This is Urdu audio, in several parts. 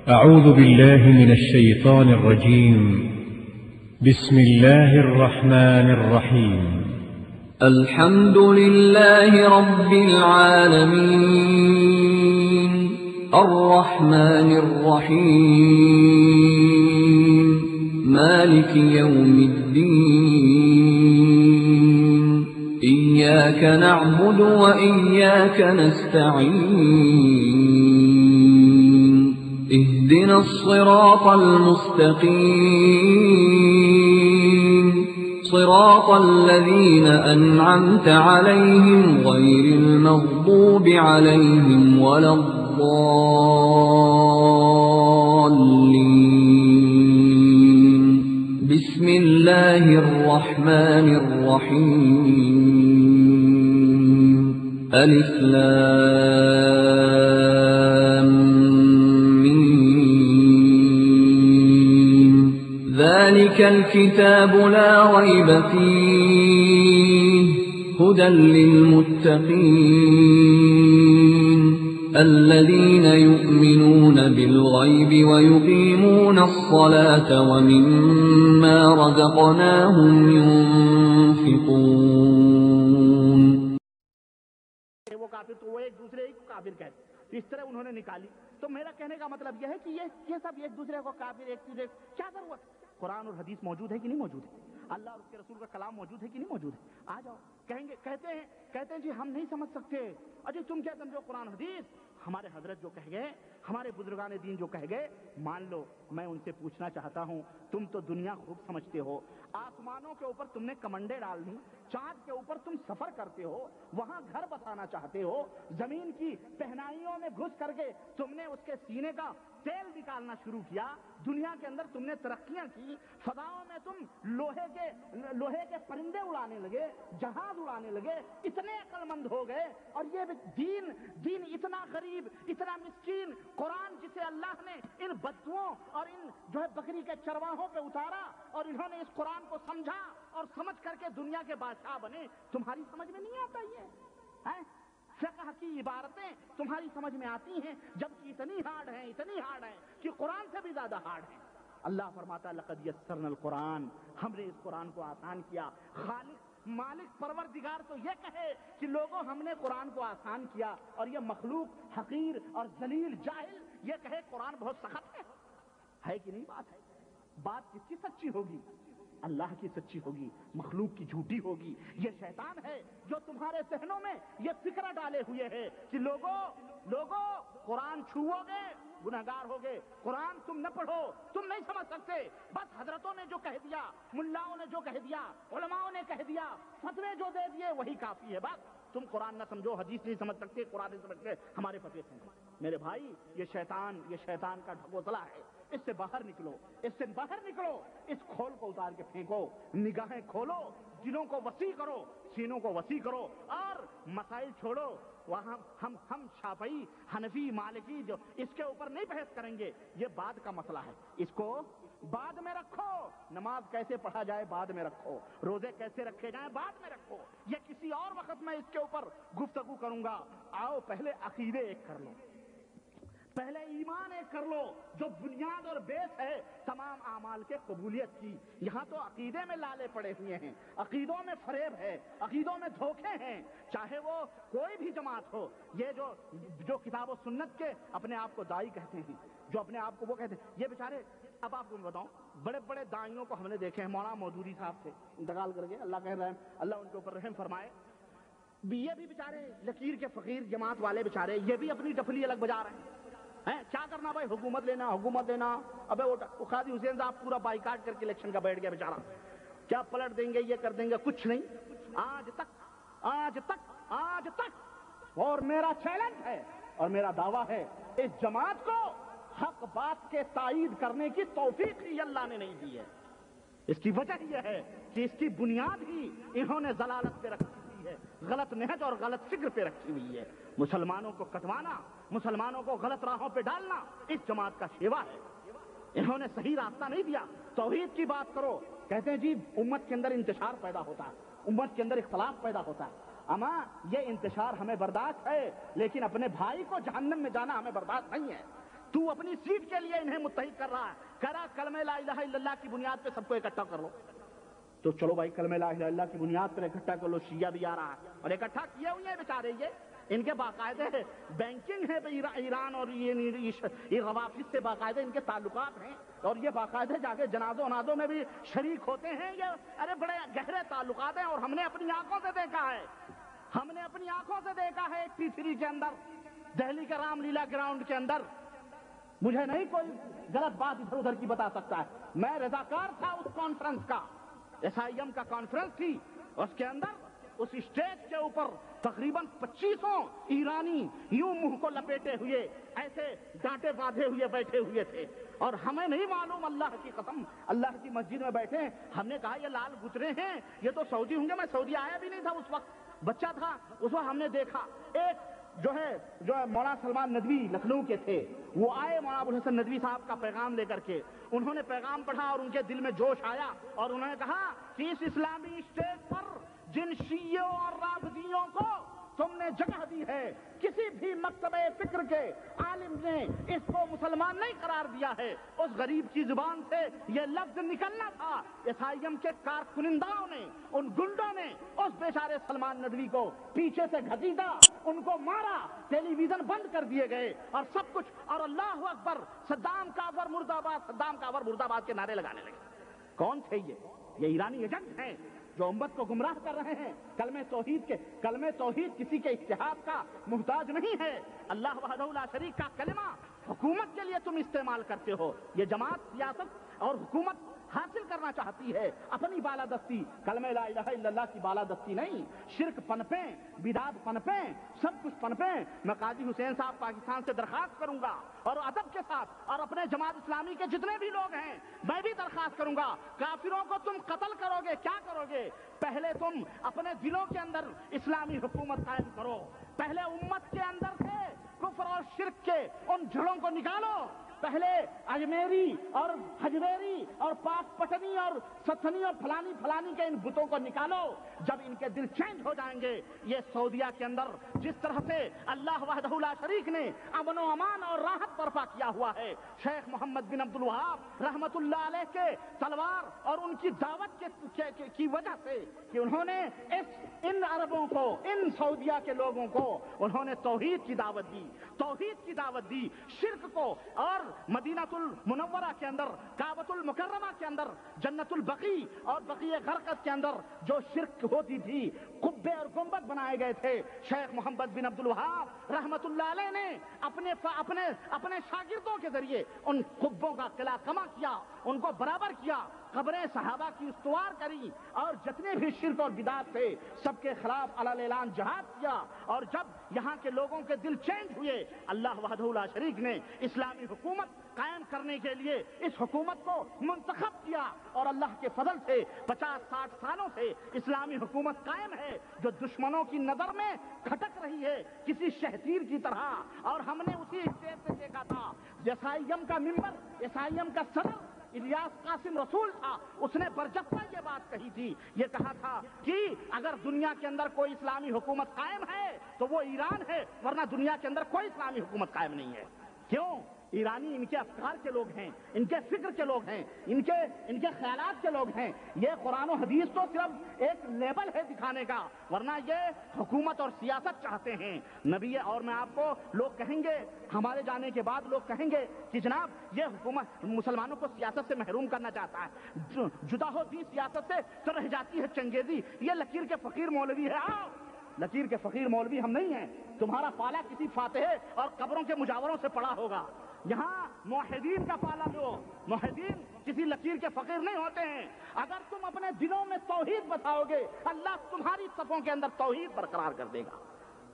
أعوذ بالله من الشيطان الرجيم. بسم الله الرحمن الرحيم. الحمد لله رب العالمين الرحمن الرحيم مالك يوم الدين إياك نعبد وإياك نستعين اهدنا الصراط المستقيم صراط الذين أنعمت عليهم غير المغضوب عليهم ولا الضالين بسم الله الرحمن الرحيم ألف لام ذلك الكتاب لا ريب فيه هدى للمتقين الذين يؤمنون بالغيب ويقيمون الصلاة ومما رزقناهم ينفقون. وہ کافر تو وہ ایک دوسرے کو کافر کہتے اس طرح انہوں نے نکالی. تو میرا کہنے کا مطلب یہ ہے کہ یہ سب ایک دوسرے کو کافر ایک دوسرے کیا ضرورت. قرآن اور حدیث موجود ہے کہ نہیں موجود ہے؟ اللہ اور اس کے رسول کا کلام موجود ہے کہ نہیں موجود ہے؟ آ جاؤ. کہتے ہیں جی ہم نہیں سمجھ سکتے. اجی تم کیا سمجھو قرآن حدیث؟ ہمارے حضرت جو کہہ گئے, ہمارے بزرگان دین جو کہہ گئے مان لو. میں ان سے پوچھنا چاہتا ہوں, تم تو دنیا خوب سمجھتے ہو, آسمانوں کے اوپر تم نے کمنڈے ڈال دی, چاند کے اوپر تم سفر کرتے ہو, وہاں گھر بسانا چاہتے ہو, زمین کی پہنائیوں میں گھس کر کے تم نے اس کے سینے کا تیل نکالنا شروع کیا, دنیا کے اندر تم نے ترقیاں کی, فضاؤں میں تم لوہے کے پرندے اڑانے لگے, جہاز اڑانے لگے, اتنے عقل مند ہو گئے. اور یہ دین اتنا غریب, اتنا مسکین, قرآن جسے اللہ نے ان بدوؤں اور ان جو ہے بکری کے چرواہوں پہ اتارا اور انہوں نے اس قرآن کو سمجھا اور سمجھ کر کے دنیا کے بادشاہ بنے, تمہاری سمجھ میں نہیں آتا. یہ فقہ کی عبارتیں تمہاری سمجھ میں آتی ہیں جبکہ اتنی ہارڈ ہیں کہ قرآن سے بھی زیادہ ہارڈ ہیں. اللہ فرماتا لقد یسرنا القرآن, ہم نے اس قرآن کو آسان کیا. خالق مالک پروردگار تو یہ کہے کہ لوگوں ہم نے قرآن کو آسان کیا, اور یہ مخلوق حقیر اور ذلیل جاہل یہ کہے قرآن بہت سخت ہے کہ نہیں؟ بات کس کی سچی ہوگی؟ اللہ کی سچی ہوگی, مخلوق کی جھوٹی ہوگی. یہ شیطان ہے جو تمہارے ذہنوں میں یہ فکر ڈالے ہوئے ہے کہ لوگوں قرآن چھوؤ گے گنہگار ہوگے, قرآن تم نہ پڑھو تم نہیں سمجھ سکتے. بس حضرتوں نے جو کہہ دیا, ملاؤں نے جو کہہ دیا, علماؤں نے کہہ دیا, فتوے جو دے دیے وہی کافی ہے. بس تم قرآن نہ سمجھو, حدیث نہیں سمجھ سکتے, قرآن نہیں سمجھتے, ہمارے فتوے سمجھو. میرے بھائی یہ شیطان کا ڈھکوسلا ہے, اس سے باہر نکلو, اس کھول کو اتار کے پھینکو, نگاہیں کھولو, دلوں کو وسیع کرو, سینوں کو وسیع کرو, اور مسائل چھوڑو. وہاں ہم شافعی, حنفی, مالکی جو اس کے اوپر نہیں بحث کریں گے, یہ بعد کا مسئلہ ہے, اس کو بعد میں رکھو. نماز کیسے پڑھا جائے بعد میں رکھو, روزے کیسے رکھے جائیں بعد میں رکھو, یہ کسی اور وقت میں اس کے اوپر گفتگو کروں گا. آؤ پہلے عقیدے ایک کر لو, پہلے ایمان ایک کر لو جو بنیاد اور بیس ہے تمام اعمال کے قبولیت کی. یہاں تو عقیدے میں لالے پڑے ہوئے ہیں, عقیدوں میں فریب ہے, عقیدوں میں دھوکے ہیں, چاہے وہ کوئی بھی جماعت ہو. یہ جو کتاب و سنت کے اپنے آپ کو دائی کہتے ہیں, جو اپنے آپ کو وہ کہتے ہیں, یہ بیچارے, اب آپ کو بتاؤں, بڑے بڑے دائیوں کو ہم نے دیکھے ہیں, مولانا مودودی صاحب سے انتقال کر گئے, اللہ کہہ رہے ہیں اللہ ان کے اوپر رحم فرمائے. یہ بھی بیچارے لکیر کے فقیر جماعت والے بیچارے, یہ بھی اپنی ڈفلی الگ بجا رہے ہیں. کیا کرنا بھائی, حکومت لینا. ابے وہ قاضی حسین صاحب پورا بائیکاٹ کر کے الیکشن کا بیٹھ گیا بیچارہ, کیا پلٹ دیں گے, یہ کر دیں گے, کچھ نہیں. آج تک اور میرا چیلنج ہے اور میرا دعویٰ ہے, اس جماعت کو حق بات کے تائید کرنے کی توفیق ہی اللہ نے نہیں دی ہے. اس کی وجہ یہ ہے کہ اس کی بنیاد ہی انہوں نے ضلالت پہ رکھی ہوئی ہے, غلط نہج اور غلط فکر پہ رکھی ہوئی ہے. مسلمانوں کو کٹوانا, مسلمانوں کو غلط راہوں پہ ڈالنا اس جماعت کا شیوا ہے. انہوں نے صحیح راستہ نہیں دیا. توحید کی بات کرو, کہتے ہیں جی امت کے اندر انتشار پیدا ہوتا ہے, امت کے اندر اختلاف پیدا ہوتا ہے. اما یہ انتشار ہمیں برداشت ہے, لیکن اپنے بھائی کو جہنم میں جانا ہمیں برداشت نہیں ہے. تو اپنی سیٹ کے لیے انہیں متحد کر رہا ہے، کہہ رہا کلمہ لا الہ الا اللہ کی بنیاد پہ سب کو اکٹھا کر لو. تو چلو بھائی کلمہ لا الہ الا اللہ کی بنیاد پر اکٹھا کر لو. شیعہ بھی آ رہا ہے اور اکٹھا کیے ہوئے ہیں بیچارے، یہ ان کے باقاعدہ بینکنگ ہے ایران اور یہ روافظ سے باقاعدہ ان کے تعلقات ہیں، اور یہ باقاعدہ جا کے جنازوں میں بھی شریک ہوتے ہیں. یہ ارے بڑے گہرے تعلقات ہیں، اور ہم نے اپنی آنکھوں سے دیکھا ہے، ہم نے اپنی آنکھوں سے دیکھا ہے P3 کے اندر، دہلی کے رام لیلا گراؤنڈ کے اندر. مجھے نہیں کوئی غلط بات ادھر ادھر کی بتا سکتا ہے. میں رضاکار تھا اس کانفرنس کا، SIM کا کانفرنس تھی، اس کے اندر اس اسٹیج کے اوپر تقریباً 2500 ایرانی یوں منہ کو لپیٹے ہوئے ایسے ڈانٹے باندھے ہوئے بیٹھے ہوئے تھے، اور ہمیں نہیں معلوم، اللہ کی قسم اللہ کی مسجد میں بیٹھے. ہم نے کہا یہ لال گترے ہیں، یہ تو سعودی ہوں گے. میں سعودی آیا بھی نہیں تھا اس وقت، بچہ تھا. اس وقت ہم نے دیکھا ایک جو ہے مولانا سلمان ندوی لکھنؤ کے تھے، وہ آئے مولانا ابوالحسن ندوی صاحب کا پیغام لے کر کے. انہوں نے پیغام پڑھا اور ان کے دل میں جوش آیا، اور انہوں نے کہا کہ اس اسلامی اسٹیج پر جن شیعوں اور رافضیوں کو تم نے جگہ دی ہے، کسی بھی مکتبہ فکر کے عالم نے اس کو مسلمان نہیں قرار دیا ہے. اس غریب کی زبان سے یہ لفظ نکلنا تھا. SIM کے کارکننداؤں نے، ان گنڈوں نے اس بیچارے سلمان ندوی کو پیچھے سے گھسیٹا، ان کو مارا، ٹیلی ویژن بند کر دیے گئے اور سب کچھ، اور اللہ اکبر صدام کافر مرد آباد، صدام کافر مرد آباد کے نعرے لگانے لگے. کون تھے یہ ایرانی ایجنٹ ہیں جو امت کو گمراہ کر رہے ہیں. کلمہ توحید کسی کے اتحاد کا محتاج نہیں ہے. اللہ وحدہ لا شریک کا کلمہ حکومت کے لیے تم استعمال کرتے ہو. یہ جماعت سیاست اور حکومت حاصل کرنا چاہتی ہے اپنی بالادستی، کلمہ لا الہ الا اللہ کی بالادستی نہیں. شرک پنپیں، بدعت پنپیں، سب کچھ پنپیں. میں قاضی حسین صاحب پاکستان سے درخواست کروں گا، اور ادب کے ساتھ، اور اپنے جماعت اسلامی کے جتنے بھی لوگ ہیں میں بھی درخواست کروں گا، کافروں کو تم قتل کرو گے، کیا کرو گے؟ پہلے تم اپنے دلوں کے اندر اسلامی حکومت قائم کرو. پہلے امت کے اندر سے کفر اور شرک کے ان جڑوں کو نکالو. پہلے اجمیری اور حجویری اور پاک پٹنی اور ستھنی اور فلانی کے ان بتوں کو نکالو. جب ان کے دل چینج ہو جائیں گے، یہ سعودیہ کے اندر جس طرح سے اللہ وحدہ لا شریک نے امن و امان اور راحت برپا کیا ہوا ہے، شیخ محمد بن عبد الوہاب رحمت اللہ علیہ کے تلوار اور ان کی دعوت کی وجہ سے کہ انہوں نے ان عربوں کو، ان سعودیہ کے لوگوں کو انہوں نے توحید کی دعوت دی، شرک کو. اور مدینہ المنورہ کے اندر، کعبۃ المکرمہ کے اندر، جنت البقیع اور بقیع غرقد کے اندر جو شرک ہوتی تھی، قبے اور گنبد بنائے گئے تھے، شیخ محمد بن عبد الوہاب رحمت اللہ علیہ نے اپنے شاگردوں کے ذریعے ان قبوں کا قلعہ کما کیا، ان کو برابر کیا، قبریں صحابہ کی استوار کری، اور جتنے بھی شرک اور بدعت تھے سب کے خلاف علی اعلان جہاد کیا. اور جب یہاں کے لوگوں کے دل چینج ہوئے، اللہ وحدہ لا شریک نے اسلامی حکومت قائم کرنے کے لیے اس حکومت کو منتخب کیا، اور اللہ کے فضل سے 50-60 سالوں سے اسلامی حکومت قائم ہے، جو دشمنوں کی نظر میں کھٹک رہی ہے کسی شہتیر کی طرح. اور ہم نے اسی اسٹیج سے دیکھا تھا SIM کا ممبر، SIM کا صدر الیاس قاسم رسول تھا، اس نے برجستہ یہ بات کہی تھی، یہ کہا تھا کہ اگر دنیا کے اندر کوئی اسلامی حکومت قائم ہے تو وہ ایران ہے، ورنہ دنیا کے اندر کوئی اسلامی حکومت قائم نہیں ہے. کیوں؟ ایرانی ان کے افکار کے لوگ ہیں، ان کے فکر کے لوگ ہیں، ان کے خیالات کے لوگ ہیں. یہ قرآن و حدیث تو صرف ایک لیبل ہے دکھانے کا، ورنہ یہ حکومت اور سیاست چاہتے ہیں. نبی اور میں آپ کو لوگ کہیں گے، ہمارے جانے کے بعد لوگ کہیں گے کہ جناب یہ حکومت مسلمانوں کو سیاست سے محروم کرنا چاہتا ہے، جدا ہوتی سیاست سے تو رہ جاتی ہے چنگیزی. یہ لکیر کے فقیر مولوی ہے. آؤ، لکیر کے فقیر مولوی ہم نہیں ہیں. تمہارا پالا کسی فاتح اور قبروں کے مجاوروں سے پڑا ہوگا. یہاں موحدین کا پالا لو. موحدین کسی لکیر کے فقیر نہیں ہوتے ہیں. اگر تم اپنے دلوں میں توحید بتاؤ گے، اللہ تمہاری صفوں کے اندر توحید برقرار کر دے گا.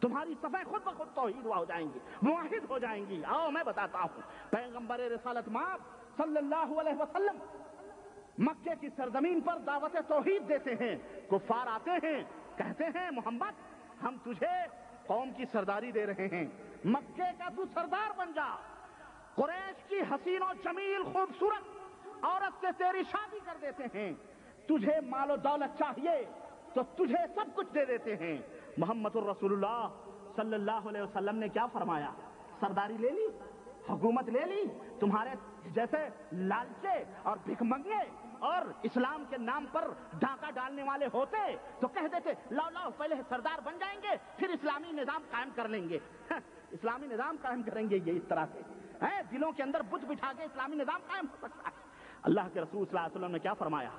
تمہاری صفیں خود بخود توحید ہو جائیں گی، موحد ہو جائیں گی. آؤ میں بتاتا ہوں. پیغمبر رسالت مآب صلی اللہ علیہ وسلم مکے کی سرزمین پر دعوت توحید دیتے ہیں. کفار آتے ہیں، کہتے ہیں محمد ہم تجھے قوم کی سرداری دے رہے ہیں، مکے کا تو سردار بن جا. قریش کی حسین و جمیل خوبصورت عورت سے تیری شادی کر دیتے ہیں. تجھے مال و دولت چاہیے تو تجھے سب کچھ دے دیتے ہیں. محمد الرسول اللہ صلی اللہ علیہ وسلم نے کیا فرمایا؟ سرداری لے لی، حکومت لے لی, تمہارے جیسے لالچے اور بھکمنگے اور اسلام کے نام پر ڈاکہ ڈالنے والے ہوتے تو کہہ دیتے لاؤ لاؤ پہلے سردار بن جائیں گے پھر اسلامی نظام قائم کر لیں گے. اسلامی نظام قائم کریں گے یہ اس طرح سے دلوں کے اندر بت بٹھا کے اسلامی نظام قائم ہو سکتا ہے؟ اللہ کے رسول صلی اللہ علیہ وسلم نے کیا فرمایا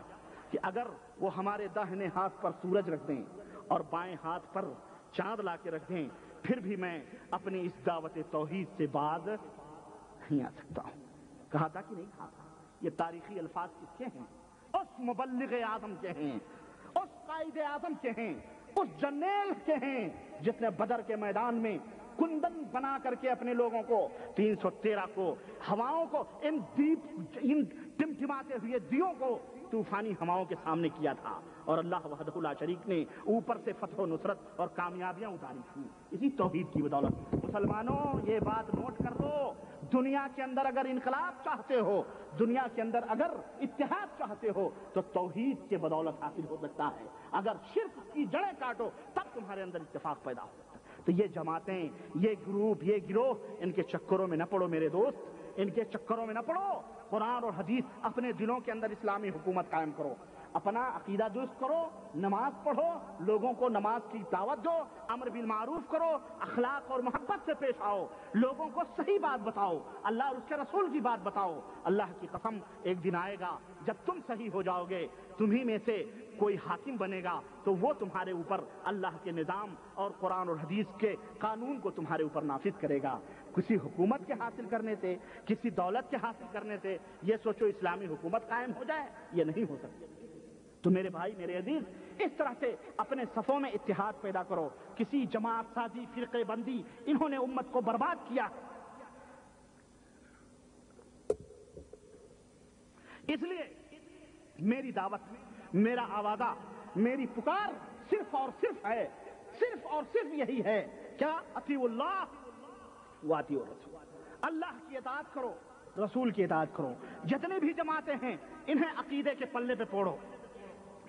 کہ اگر وہ ہمارے داہنے ہاتھ پر سورج رکھ دیں اور بائیں ہاتھ پر چاند لا کے رکھ دیں پھر بھی میں اپنی اس دعوت توحید سے باز نہیں آ سکتا ہوں. کہا تھا کہ نہیں کہا تھا؟ یہ تاریخی الفاظ کس کے ہیں؟ اس مبلغ اعظم کے ہیں, اس قائد اعظم کے ہیں, اس جرنیل کے ہیں جس نے بدر کے میدان میں کندن بنا کر کے اپنے لوگوں کو 313 کو ہواؤں کو ان ٹمٹماتے ہوئے دیوں کو طوفانی ہواؤں کے سامنے کیا تھا اور اللہ وحدہ لا شریک نے اوپر سے فتح و نصرت اور کامیابیاں اتاری تھیں اسی توحید کی بدولت. مسلمانوں یہ بات نوٹ کر دو, دنیا کے اندر اگر انقلاب چاہتے ہو, دنیا کے اندر اگر اتحاد چاہتے ہو تو توحید کے بدولت حاصل ہو سکتا ہے. اگر شرک کی جڑیں کاٹو تب تمہارے اندر اتفاق پیدا ہو سکتا ہے. تو یہ جماعتیں, یہ گروپ, یہ گروہ, ان کے چکروں میں نہ پڑو میرے دوست, ان کے چکروں میں نہ پڑو. قرآن اور حدیث اپنے دلوں کے اندر اسلامی حکومت قائم کرو, اپنا عقیدہ درست کرو, نماز پڑھو, لوگوں کو نماز کی دعوت دو, امر بالمعروف کرو, اخلاق اور محبت سے پیش آؤ, لوگوں کو صحیح بات بتاؤ, اللہ اور اس کے رسول کی بات بتاؤ. اللہ کی قسم ایک دن آئے گا جب تم صحیح ہو جاؤ گے, تمہیں میں سے کوئی حاکم بنے گا تو وہ تمہارے اوپر اللہ کے نظام اور قرآن اور حدیث کے قانون کو تمہارے اوپر نافذ کرے گا. کسی حکومت کے حاصل کرنے سے, کسی دولت کے حاصل کرنے سے یہ سوچو اسلامی حکومت قائم ہو جائے, یہ نہیں ہو سکتی. تو میرے بھائی, میرے عزیز, اس طرح سے اپنے صفوں میں اتحاد پیدا کرو. کسی جماعت سازی, فرقے بندی, انہوں نے امت کو برباد کیا. اس لیے میری دعوت, میرا آوازہ, میری پکار صرف اور صرف ہے, صرف اور صرف یہی ہے, کیا اطیعوا اللہ واطیعوا الرسول. اللہ کی اطاعت کرو, رسول کی اطاعت کرو. جتنی بھی جماعتیں ہیں انہیں عقیدے کے پلے پہ پوڑو.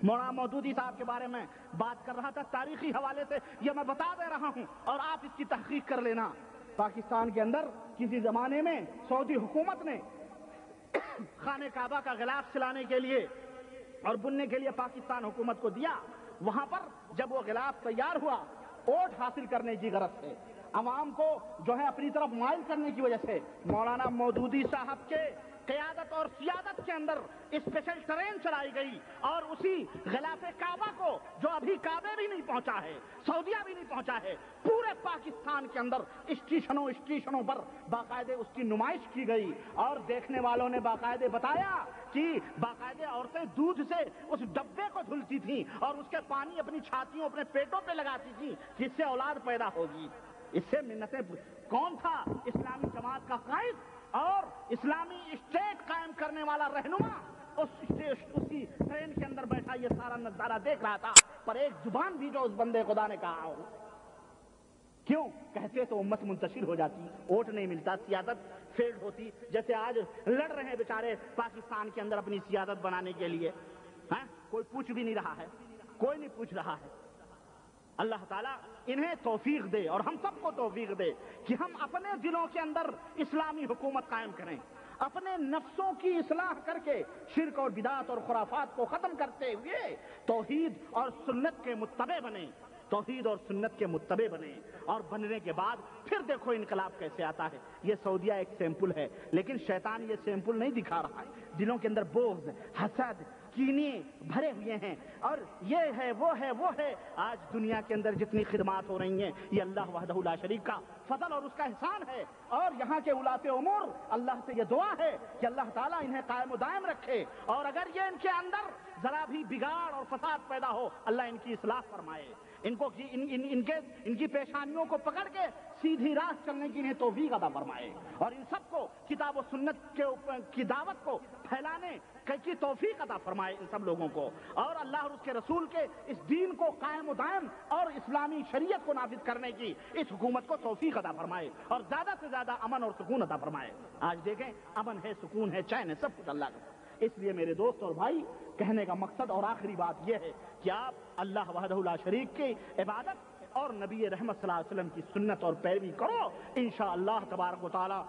مولانا مودودی صاحب کے بارے میں بات کر رہا تھا, تاریخی حوالے سے یہ میں بتا دے رہا ہوں اور آپ اس کی تحقیق کر لینا. پاکستان کے اندر کسی زمانے میں سعودی حکومت نے خانہ کعبہ کا غلاف سلانے کے لیے اور بننے کے لیے پاکستان حکومت کو دیا. وہاں پر جب وہ غلاف تیار ہوا, ووٹ حاصل کرنے کی غرض سے, عوام کو جو ہے اپنی طرف مائل کرنے کی وجہ سے مولانا مودودی صاحب کے قیادت اور سیادت کے اندر اسپیشل ٹرین چلائی گئی اور اسی غلاف کعبہ کو, جو ابھی کعبے بھی نہیں پہنچا ہے, سعودیہ بھی نہیں پہنچا ہے, پورے پاکستان کے اندر اسٹیشنوں پر باقاعدے اس کی نمائش کی گئی اور دیکھنے والوں نے باقاعدے بتایا کہ باقاعدے عورتیں دودھ سے اس ڈبے کو دھلتی تھیں اور اس کے پانی اپنی چھاتیوں, اپنے پیٹوں پہ لگاتی تھیں جس سے اولاد پیدا ہوگی. اس سے منتیں. کون تھا اسلامی جماعت کا قائد اور اسلامی اسٹیٹ قائم کرنے والا رہنما؟ اسی ٹرین کے اندر بیٹھا یہ سارا نظارہ دیکھ رہا تھا, پر ایک زبان بھی جو اس بندے خدا نے کہا ہو. کیوں کہتے تو امت منتشر ہو جاتی, ووٹ نہیں ملتا, سیادت فیلڈ ہوتی. جیسے آج لڑ رہے ہیں بیچارے پاکستان کے اندر اپنی سیادت بنانے کے لیے, کوئی پوچھ بھی نہیں رہا ہے, کوئی نہیں پوچھ رہا ہے. اللہ تعالیٰ انہیں توفیق دے اور ہم سب کو توفیق دے کہ ہم اپنے دلوں کے اندر اسلامی حکومت قائم کریں, اپنے نفسوں کی اصلاح کر کے شرک اور بدعت اور خرافات کو ختم کرتے ہوئے توحید اور سنت کے متبع بنیں, توحید اور سنت کے متبع بنیں. اور بننے کے بعد پھر دیکھو انقلاب کیسے آتا ہے. یہ سعودیہ ایک سیمپل ہے, لیکن شیطان یہ سیمپل نہیں دکھا رہا ہے. دلوں کے اندر بغض, حسد, کینے بھرے ہوئے ہیں اور یہ ہے وہ ہے وہ ہے. آج دنیا کے اندر جتنی خدمات ہو رہی ہیں یہ اللہ وحدہ لا شریک کا فضل اور اس کا احسان ہے. اور یہاں کے ولاۃ امور, اللہ سے یہ دعا ہے کہ اللہ تعالیٰ انہیں قائم و دائم رکھے, اور اگر یہ ان کے اندر ذرا بھی بگاڑ اور فساد پیدا ہو اللہ ان کی اصلاح فرمائے, ان کو ان کی پیشانیوں کو پکڑ کے سیدھی راہ چلنے کی انہیں توفیق عطا فرمائے, اور ان سب کو کتاب و سنت کی دعوت کو پھیلانے کی توفیق عطا فرمائے ان سب لوگوں کو, اور اللہ اور اس کے رسول کے اس دین کو قائم و دائم اور اسلامی شریعت کو نافذ کرنے کی اس حکومت کو توفیق عطا فرمائے, اور زیادہ سے زیادہ امن اور سکون عطا فرمائے. آج دیکھیں امن ہے, سکون ہے, چین ہے, سب کچھ اللہ کا. اس لیے میرے دوست اور بھائی, کہنے کا مقصد اور آخری بات یہ ہے کہ آپ اللہ وحدہ لا شریک کی عبادت اور نبی رحمت صلی اللہ علیہ وسلم کی سنت اور پیروی کرو. انشاءاللہ تبارک و تعالی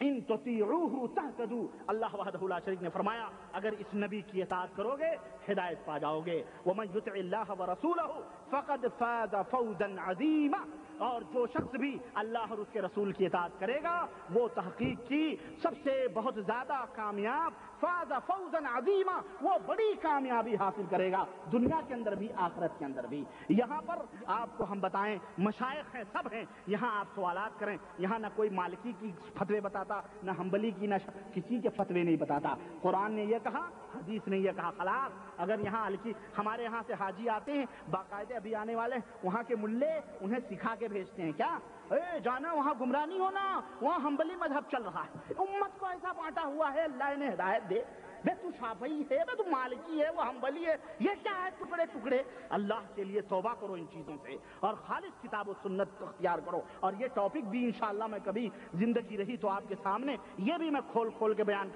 ان تطیعوہ تہتدوا، اللہ وحدہ لا شریک نے فرمایا اگر اس نبی کی اطاعت کرو گے ہدایت پا جاؤ گے. ومن یطع اللہ ورسولہ فقد فاز فوزا عظیما، اور جو شخص بھی اللہ اور اس کے رسول کی اطاعت کرے گا وہ تحقیق کی سب سے بہت زیادہ کامیاب، فاز فوزا عظیما، وہ بڑی کامیابی حاصل کرے گا دنیا کے اندر بھی آخرت کے اندر بھی. یہاں پر آپ کو ہم بتائیں، مشائخ ہیں سب ہیں یہاں، آپ سوالات کریں، یہاں نہ کوئی مالکی کی فتوے بتاتا، نہ حنبلی کی، نہ کسی کے فتوے نہیں بتاتا. قرآن نے یہ کہا، حدیث نے یہ کہا، خلاص. اگر یہاں ہمارے یہاں سے حاجی آتے ہیں باقاعدہ، ابھی آنے والے وہاں کے ملے انہیں سکھا کے بھیجتے ہیں کیا، جانا وہاں گمراہ نہیں ہونا، وہاں حنبلی مذہب چل رہا ہے، امت کو ایسا بانٹا ہوا ہے، اللہ انہیں ہدایت دے. بے تو شافعی ہے، بے تو مالکی ہے، وہ حنبلی ہے، یہ کیا ہے ٹکڑے ٹکڑے. اللہ کے لیے توبہ کرو ان چیزوں سے اور خالص کتاب و سنت اختیار کرو. اور یہ ٹاپک بھی انشاءاللہ میں کبھی زندگی رہی تو آپ کے سامنے یہ بھی میں کھول کے بیان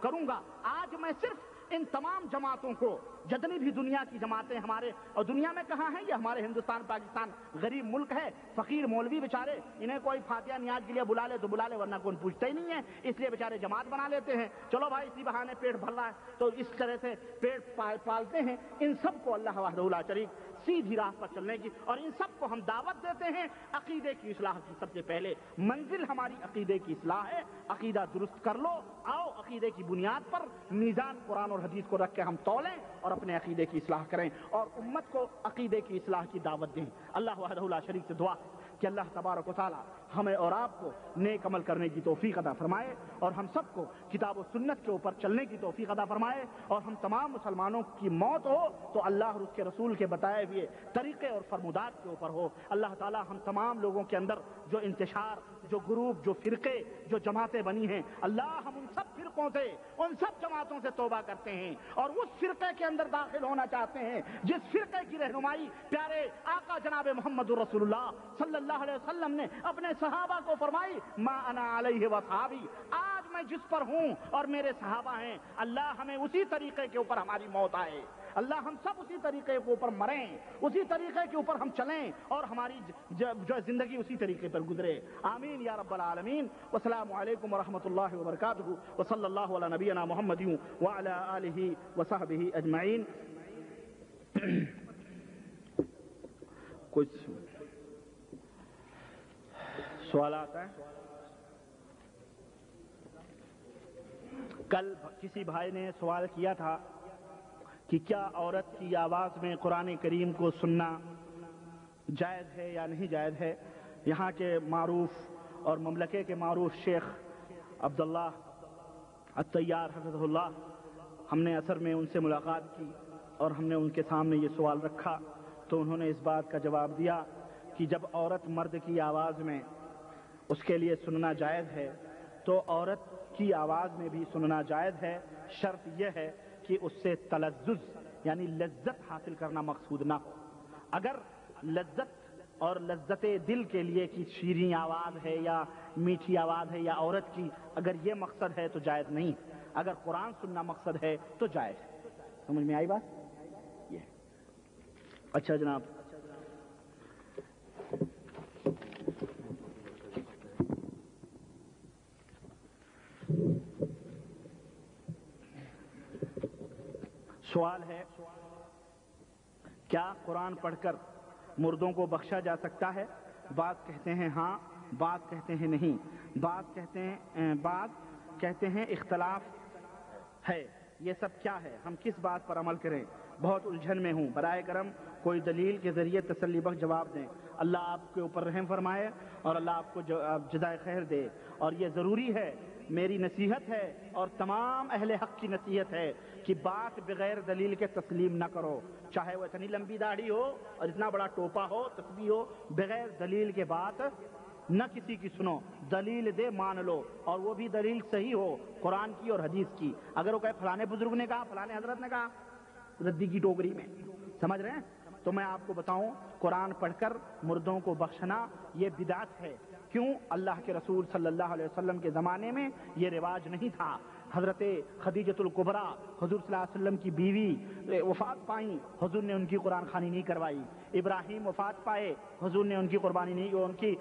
کروں گا. آج میں صرف ان تمام جماعتوں کو، جتنی بھی دنیا کی جماعتیں ہمارے، اور دنیا میں کہاں ہیں، یہ ہمارے ہندوستان پاکستان غریب ملک ہے، فقیر مولوی بیچارے، انہیں کوئی فاتحہ نیاز کے لیے بلا لے تو بلا لے، ورنہ کوئی پوچھتا ہی نہیں ہے، اس لیے بیچارے جماعت بنا لیتے ہیں. چلو بھائی اسی بہانے پیٹ بھر رہا ہے تو اس طرح سے پیٹ پالتے ہیں. ان سب کو اللہ وحدہ لا شریک سیدھی راہ پر چلنے کی، اور ان سب کو ہم دعوت دیتے ہیں عقیدے کی اصلاح کی. سب سے پہلے منزل ہماری عقیدے کی اصلاح ہے. عقیدہ درست کر لو، آؤ عقیدے کی بنیاد پر میزان قرآن اور حدیث کو رکھ کے ہم تولیں اور اپنے عقیدے کی اصلاح کریں اور امت کو عقیدے کی اصلاح کی دعوت دیں. اللہ وحدہ لا شریک سے دعا کہ اللہ تبارک و تعالی ہمیں اور آپ کو نیک عمل کرنے کی توفیق عطا فرمائے اور ہم سب کو کتاب و سنت کے اوپر چلنے کی توفیق عطا فرمائے، اور ہم تمام مسلمانوں کی موت ہو تو اللہ اور اس کے رسول کے بتائے ہوئے طریقے اور فرمودات کے اوپر ہو. اللہ تعالی ہم تمام لوگوں کے اندر جو انتشار، جو گروپ، جو فرقے، جو جماعتیں بنی ہیں، اللہ ہم ان سب فرقوں سے، ان سب جماعتوں سے توبہ کرتے ہیں اور اس فرقے کے اندر داخل ہونا چاہتے ہیں جس فرقے کی رہنمائی پیارے آقا جناب محمد رسول اللہ صلی اللہ علیہ وسلم نے اپنے صحابہ کو فرمائی، ما انا علیہ وصحابی. آج میں جس پر ہوں اور میرے صحابہ ہیں، اللہ ہمیں اسی طریقے کے اوپر ہماری موت آئے، اللہ ہم سب اسی طریقے کے اوپر مریں، اسی طریقے کے اوپر ہم چلیں اور ہماری جو زندگی اسی طریقے پر گزرے. آمین یا رب العالمین. والسلام علیکم ورحمۃ اللہ وبرکاتہ. وصلی اللہ علی نبینا محمد وعلی آلہ وصحبہ اجمعین. کچھ سوالات ہیں؟ کل کسی بھائی نے سوال کیا تھا کہ کیا عورت کی آواز میں قرآن کریم کو سننا جائز ہے یا نہیں جائز ہے. یہاں کے معروف اور مملکے کے معروف شیخ عبداللہ الطیار حفظہ اللہ، ہم نے اثر میں ان سے ملاقات کی اور ہم نے ان کے سامنے یہ سوال رکھا تو انہوں نے اس بات کا جواب دیا کہ جب عورت مرد کی آواز میں اس کے لیے سننا جائز ہے تو عورت کی آواز میں بھی سننا جائز ہے، شرط یہ ہے کہ اس سے تلذذ یعنی لذت حاصل کرنا مقصود نہ ہو. اگر لذت اور لذت دل کے لیے کہ شیریں آواز ہے یا میٹھی آواز ہے یا عورت کی، اگر یہ مقصد ہے تو جائز نہیں. اگر قرآن سننا مقصد ہے تو جائز ہے. سمجھ میں آئی بات؟ یہ اچھا جناب. سوال ہے، کیا قرآن پڑھ کر مردوں کو بخشا جا سکتا ہے؟ بعض کہتے ہیں ہاں، بعض کہتے ہیں نہیں، بعض کہتے ہیں اختلاف ہے. یہ سب کیا ہے؟ ہم کس بات پر عمل کریں؟ بہت الجھن میں ہوں، برائے کرم کوئی دلیل کے ذریعے تسلی بخش جواب دیں. اللہ آپ کے اوپر رحم فرمائے اور اللہ آپ کو جزائے خیر دے. اور یہ ضروری ہے، میری نصیحت ہے اور تمام اہل حق کی نصیحت ہے کہ بات بغیر دلیل کے تسلیم نہ کرو، چاہے وہ اتنی لمبی داڑھی ہو اور اتنا بڑا ٹوپا ہو، تسبیح ہو، بغیر دلیل کے بات نہ کسی کی سنو. دلیل دے مان لو، اور وہ بھی دلیل صحیح ہو قرآن کی اور حدیث کی. اگر وہ کہے فلانے بزرگ نے کہا، فلانے حضرت نے کہا، ردی کی ٹوکری میں، سمجھ رہے ہیں؟ تو میں آپ کو بتاؤں، قرآن پڑھ کر مردوں کو بخشنا یہ بدعت ہے. کیوں؟ اللہ کے رسول صلی اللہ علیہ وسلم کے زمانے میں یہ رواج نہیں تھا. حضرت خدیجۃ الکبریٰ حضور صلی اللہ علیہ وسلم کی بیوی وفات پائیں، حضور نے ان کی قرآن خوانی نہیں کروائی. ابراہیم وفات پائے، حضور نے ان کی قربانی نہیں، ان کی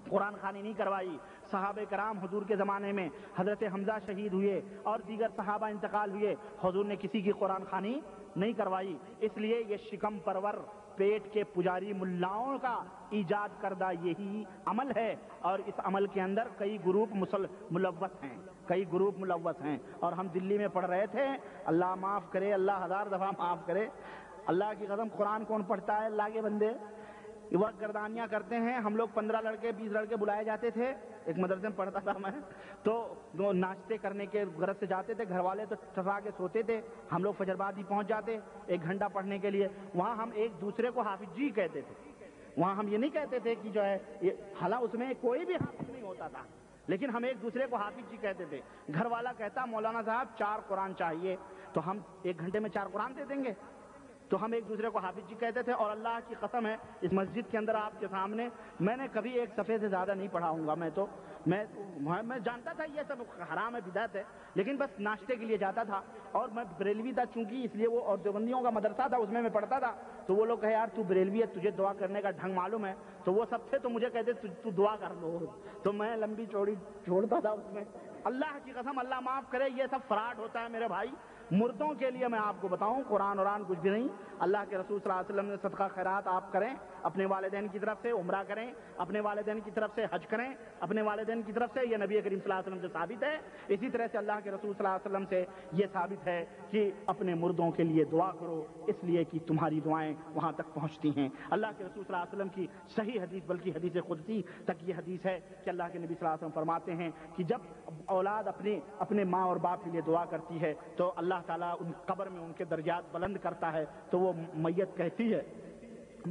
قرآن خوانی نہیں کروائی. صحابہ کرام حضور کے زمانے میں حضرت حمزہ شہید ہوئے اور دیگر صحابہ انتقال ہوئے, حضور نے کسی کی قرآن خوانی نہیں کروائی. اس لیے یہ شکم پرور پیٹ کے پجاری ملاؤں کا ایجاد کردہ یہی عمل ہے, اور اس عمل کے اندر کئی گروپ ملوث ہیں, کئی گروپ ملوث ہیں. اور ہم دلی میں پڑھ رہے تھے, اللہ معاف کرے, اللہ ہزار دفعہ معاف کرے, اللہ کی قسم قرآن کون پڑھتا ہے اللہ کے بندے, وقت گردانیاں کرتے ہیں. ہم لوگ 15 لڑکے 20 لڑکے بلائے جاتے تھے, ایک مدرسے میں پڑھتا تھا میں, تو ناشتے کرنے کے غرض سے جاتے تھے, گھر والے تو ٹھسا کے سوتے تھے, ہم لوگ فجر بعد ہی پہنچ جاتے 1 گھنٹہ پڑھنے کے لیے. وہاں ہم ایک دوسرے کو حافظ جی کہتے تھے, وہاں ہم یہ نہیں کہتے تھے کہ جو ہے, حالانکہ اس میں کوئی بھی حافظ نہیں ہوتا تھا, لیکن ہم ایک دوسرے کو حافظ جی کہتے تھے. گھر والا کہتا مولانا صاحب 4 قرآن چاہیے, تو ہم 1 گھنٹے میں 4 قرآن دے دیں گے, تو ہم ایک دوسرے کو حافظ جی کہتے تھے. اور اللہ کی قسم ہے اس مسجد کے اندر آپ کے سامنے میں نے کبھی 1 صفحے سے زیادہ نہیں پڑھا ہوں گا. میں جانتا تھا یہ سب حرام ہے, بدعت ہے, لیکن بس ناشتے کے لیے جاتا تھا. اور میں بریلوی تھا چونکہ, اس لیے وہ اور دیوبندیوں کا مدرسہ تھا, اس میں پڑھتا تھا. تو وہ لوگ کہے یار تو بریلوی ہے, تجھے دعا کرنے کا ڈھنگ معلوم ہے, تو وہ سب تھے, تو مجھے کہتے تو دعا کر لو, تو میں لمبی چوڑی چھوڑتا تھا اس میں. اللہ کی قسم اللہ معاف کرے, یہ سب فراڈ ہوتا ہے میرے بھائی. مردوں کے لیے میں آپ کو بتاؤں, قرآن کچھ بھی نہیں. اللہ کے رسول صلی اللہ علیہ وسلم نے صدقہ خیرات آپ کریں, اپنے والدین کی طرف سے عمرہ کریں, اپنے والدین کی طرف سے حج کریں, اپنے والدین کی طرف سے, یہ نبی کریم صلی اللہ علیہ وسلم سے ثابت ہے. اسی طرح سے اللہ کے رسول صلی اللہ علیہ وسلم سے یہ ثابت ہے کہ اپنے مردوں کے لیے دعا کرو, اس لیے کہ تمہاری دعائیں وہاں تک پہنچتی ہیں. اللہ کے رسول صلی اللہ علیہ وسلم کی صحیح حدیث, بلکہ حدیث قدسی تک یہ حدیث ہے کہ اللہ کے نبی صلی اللہ علیہ وسلم فرماتے ہیں کہ جب اولاد اپنے ماں اور باپ کے لیے دعا کرتی ہے تو اللہ تعالیٰ ان قبر میں ان کے درجات بلند کرتا ہے. تو وہ میت کہتی ہے,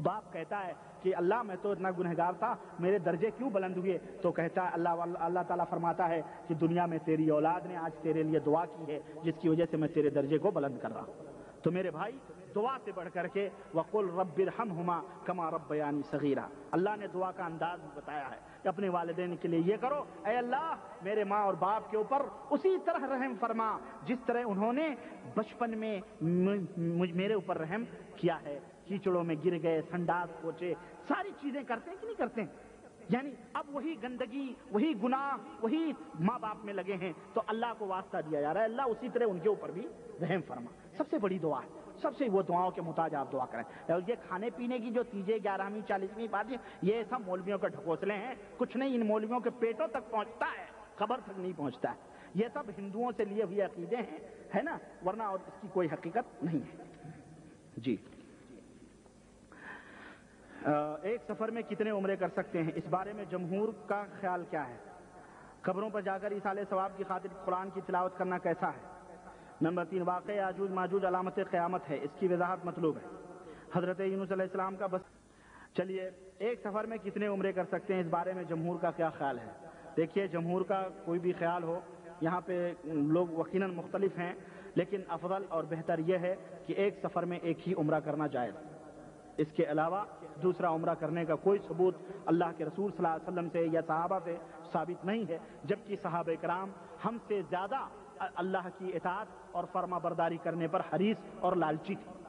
باپ کہتا ہے کہ اللہ میں تو اتنا گنہگار تھا, میرے درجے کیوں بلند ہوئے؟ تو کہتا ہے اللہ تعالیٰ فرماتا ہے کہ دنیا میں تیری اولاد نے آج تیرے لیے دعا کی ہے, جس کی وجہ سے میں تیرے درجے کو بلند کر رہا ہوں. تو میرے بھائی, دعا سے بڑھ کر کے وَقُلْ رَبِّ ارْحَمْهُمَا كَمَا رَبَّيَانِي صَغِيرًا, اللہ نے دعا کا انداز بتایا ہے کہ اپنے والدین کے لیے یہ کرو, اے اللہ میرے ماں اور باپ کے اوپر اسی طرح رحم فرما جس طرح انہوں نے بچپن میں میرے اوپر رحم کیا ہے. کیچڑوں میں گر گئے, سنڈاس پوچھے, ساری چیزیں کرتے ہیں کہ نہیں کرتے ہیں؟ یعنی اب وہی گندگی, وہی گناہ, وہی ماں باپ میں لگے ہیں, تو اللہ کو واسطہ دیا جا رہا ہے, اللہ اسی طرح ان کے اوپر بھی رحم فرما. سب سے بڑی دعا ہے, سب سے وہ دعاؤں کے محتاج آپ دعا کریں. اور یہ کھانے پینے کی جو چیزیں 11ویں 40ویں باتیں, یہ سب مولویوں کے ڈھکوسلے ہیں, کچھ نہیں. ان مولویوں کے پیٹوں تک پہنچتا ہے, قبر تک نہیں پہنچتا ہے. یہ سب ہندوؤں سے لیے ہوئے عقیدے ہیں, ہے نا, ورنہ اور اس کی کوئی حقیقت نہیں ہے. جی, ایک سفر میں کتنے عمرے کر سکتے ہیں, اس بارے میں جمہور کا خیال کیا ہے؟ قبروں پر جا کر ایصال ثواب کی خاطر قرآن کی تلاوت کرنا کیسا ہے؟ نمبر 3, واقع یاجوج ماجوج علامت قیامت ہے, اس کی وضاحت مطلوب ہے. حضرت یونس علیہ السلام کا بس. چلیے, ایک سفر میں کتنے عمرے کر سکتے ہیں, اس بارے میں جمہور کا کیا خیال ہے؟ دیکھیے, جمہور کا کوئی بھی خیال ہو, یہاں پہ لوگ یقیناً مختلف ہیں, لیکن افضل اور بہتر یہ ہے کہ ایک سفر میں ایک ہی عمرہ کرنا جائز. اس کے علاوہ دوسرا عمرہ کرنے کا کوئی ثبوت اللہ کے رسول صلی اللہ علیہ وسلم سے یا صحابہ سے ثابت نہیں ہے, جبکہ صحابہ کرام ہم سے زیادہ اللہ کی اطاعت اور فرما برداری کرنے پر حریص اور لالچی تھے,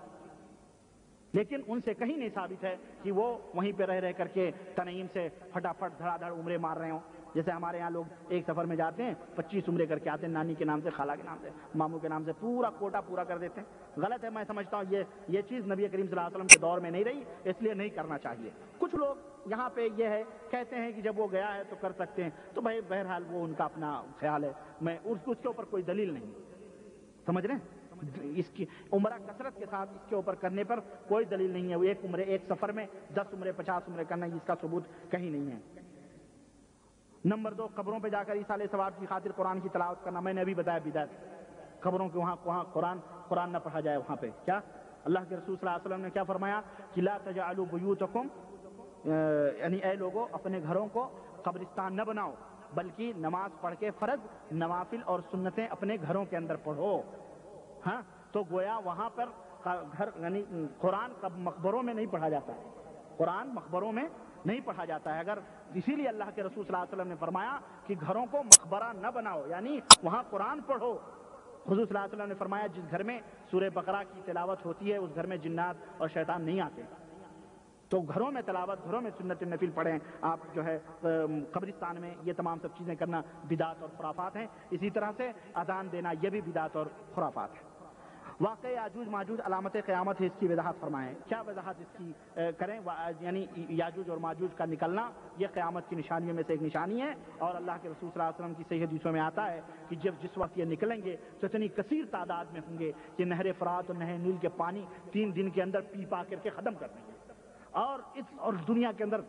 لیکن ان سے کہیں نہیں ثابت ہے کہ وہ وہیں پہ رہ کر کے تنعیم سے پھٹافٹ دھڑا دھڑ عمرے مار رہے ہوں. جیسے ہمارے یہاں لوگ ایک سفر میں جاتے ہیں 25 عمرے کر کے آتے ہیں, نانی کے نام سے, خالہ کے نام سے, ماموں کے نام سے, پورا کوٹا پورا کر دیتے ہیں. غلط ہے, میں سمجھتا ہوں یہ چیز نبی کریم صلی اللہ علیہ وسلم کے دور میں نہیں رہی, اس لیے نہیں کرنا چاہیے. کچھ لوگ یہاں پہ یہ ہے کہتے ہیں کہ جب وہ گیا ہے تو کر سکتے ہیں, تو بھائی بہرحال وہ ان کا اپنا خیال ہے, میں اس کے اوپر کوئی دلیل نہیں, سمجھ رہے ہیں. اس کی عمرہ کثرت کے ساتھ اس کے اوپر کرنے پر کوئی دلیل نہیں ہے. وہ ایک عمرے ایک سفر میں 10 عمرے 50 عمرے کرنا, اس کا ثبوت کہیں نہیں ہے. نمبر 2, قبروں پہ جا کر ایصال ثواب کی خاطر قرآن کی تلاوت کرنا, میں نے ابھی بتایا بدعت. قبروں کے وہاں قرآن نہ پڑھا جائے. وہاں پہ کیا اللہ کے رسول صلی اللہ علیہ وسلم نے کیا فرمایا کہ لا تجعلوا بیوتکم, یعنی اے لوگوں اپنے گھروں کو قبرستان نہ بناؤ, بلکہ نماز پڑھ کے فرض, نوافل اور سنتیں اپنے گھروں کے اندر پڑھو. ہاں, تو گویا وہاں پر گھر, یعنی قرآن مقبروں میں نہیں پڑھا جاتا ہے, قرآن مقبروں میں نہیں پڑھا جاتا ہے. اگر اسی لیے اللہ کے رسول صلی اللہ علیہ وسلم نے فرمایا کہ گھروں کو مقبرہ نہ بناؤ, یعنی وہاں قرآن پڑھو. حضور صلی اللہ علیہ وسلم نے فرمایا جس گھر میں سورہ بقرہ کی تلاوت ہوتی ہے اس گھر میں جنات اور شیطان نہیں آتے. تو گھروں میں تلاوت، گھروں میں سنت نفل پڑھیں آپ، جو ہے قبرستان میں یہ تمام سب چیزیں کرنا بدعت اور خرافات ہیں. اسی طرح سے اذان دینا یہ بھی بدعت اور خرافات ہے. واقع یاجوج ماجوج علامت قیامت ہے، اس کی وضاحت فرمائیں. کیا وضاحت اس کی کریں؟ یعنی یاجوج اور ماجوج کا نکلنا یہ قیامت کی نشانیوں میں سے ایک نشانی ہے، اور اللہ کے رسول صلی اللہ علیہ وسلم کی صحیح حدیثوں میں آتا ہے کہ جس وقت یہ نکلیں گے تو اتنی کثیر تعداد میں ہوں گے کہ نہر فرات اور نہر نیل کے پانی 3 دن کے اندر پی پا کر کے ختم کر دیں گے، اور دنیا کے اندر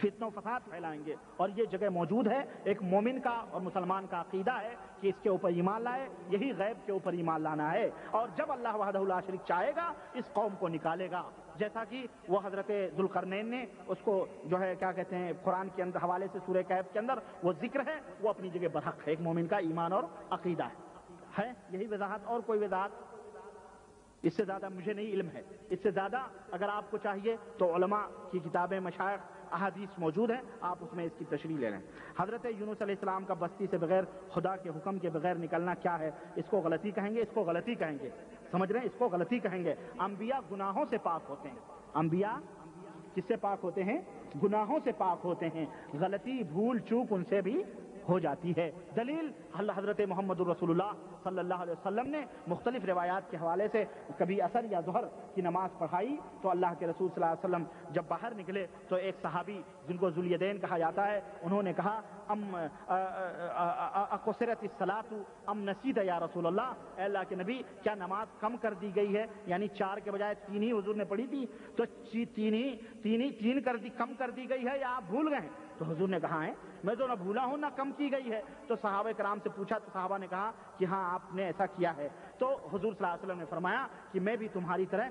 فتنہ و فساد پھیلائیں گے. اور یہ جگہ موجود ہے. ایک مومن کا اور مسلمان کا عقیدہ ہے کہ اس کے اوپر ایمان لائے، یہی غیب کے اوپر ایمان لانا ہے. اور جب اللہ وحدہ لا شریک چاہے گا اس قوم کو نکالے گا، جیسا کہ وہ حضرت ذوالقرنین نے اس کو جو ہے کیا کہتے ہیں قرآن کے اندر حوالے سے سورہ کہف کے اندر وہ ذکر ہے، وہ اپنی جگہ برحق ہے. ایک مومن کا ایمان اور عقیدہ ہے. یہی وضاحت، اور کوئی وضاحت اس سے زیادہ مجھے نہیں علم ہے. اس سے زیادہ اگر آپ کو چاہیے تو علماء کی کتابیں، مشائخ، احادیث موجود ہیں، آپ اس میں اس کی تشریح لے لیں. حضرت یونس علیہ السلام کا بستی سے بغیر خدا کے حکم کے بغیر نکلنا کیا ہے؟ اس کو غلطی کہیں گے، اس کو غلطی کہیں گے. سمجھ رہے ہیں؟ اس کو غلطی کہیں گے. انبیاء گناہوں سے پاک ہوتے ہیں. انبیاء کس سے پاک ہوتے ہیں؟ گناہوں سے پاک ہوتے ہیں. غلطی، بھول چوک ان سے بھی ہو جاتی ہے. دلیل حضرت محمد الرسول اللہ صلی اللہ علیہ وسلم نے مختلف روایات کے حوالے سے کبھی عصر یا ظہر کی نماز پڑھائی تو اللہ کے رسول صلی اللہ علیہ وسلم جب باہر نکلے تو ایک صحابی جن کو ذوالیدین کہا جاتا ہے، انہوں نے کہا اقصرت الصلاۃ ام نسیت یا رسول اللہ، اے اللہ کے نبی کیا نماز کم کر دی گئی ہے؟ یعنی 4 کے بجائے 3 ہی حضور نے پڑھی تھی، تو 3 کم کر دی گئی ہے یا آپ بھول گئے ہیں؟ تو حضور نے کہا ہے میں تو نہ بھولا ہوں نہ کم کی گئی ہے. تو صحابہ کرام سے پوچھا تو صحابہ نے کہا کہ ہاں آپ نے ایسا کیا ہے. تو حضور صلی اللہ علیہ وسلم نے فرمایا کہ میں بھی تمہاری طرح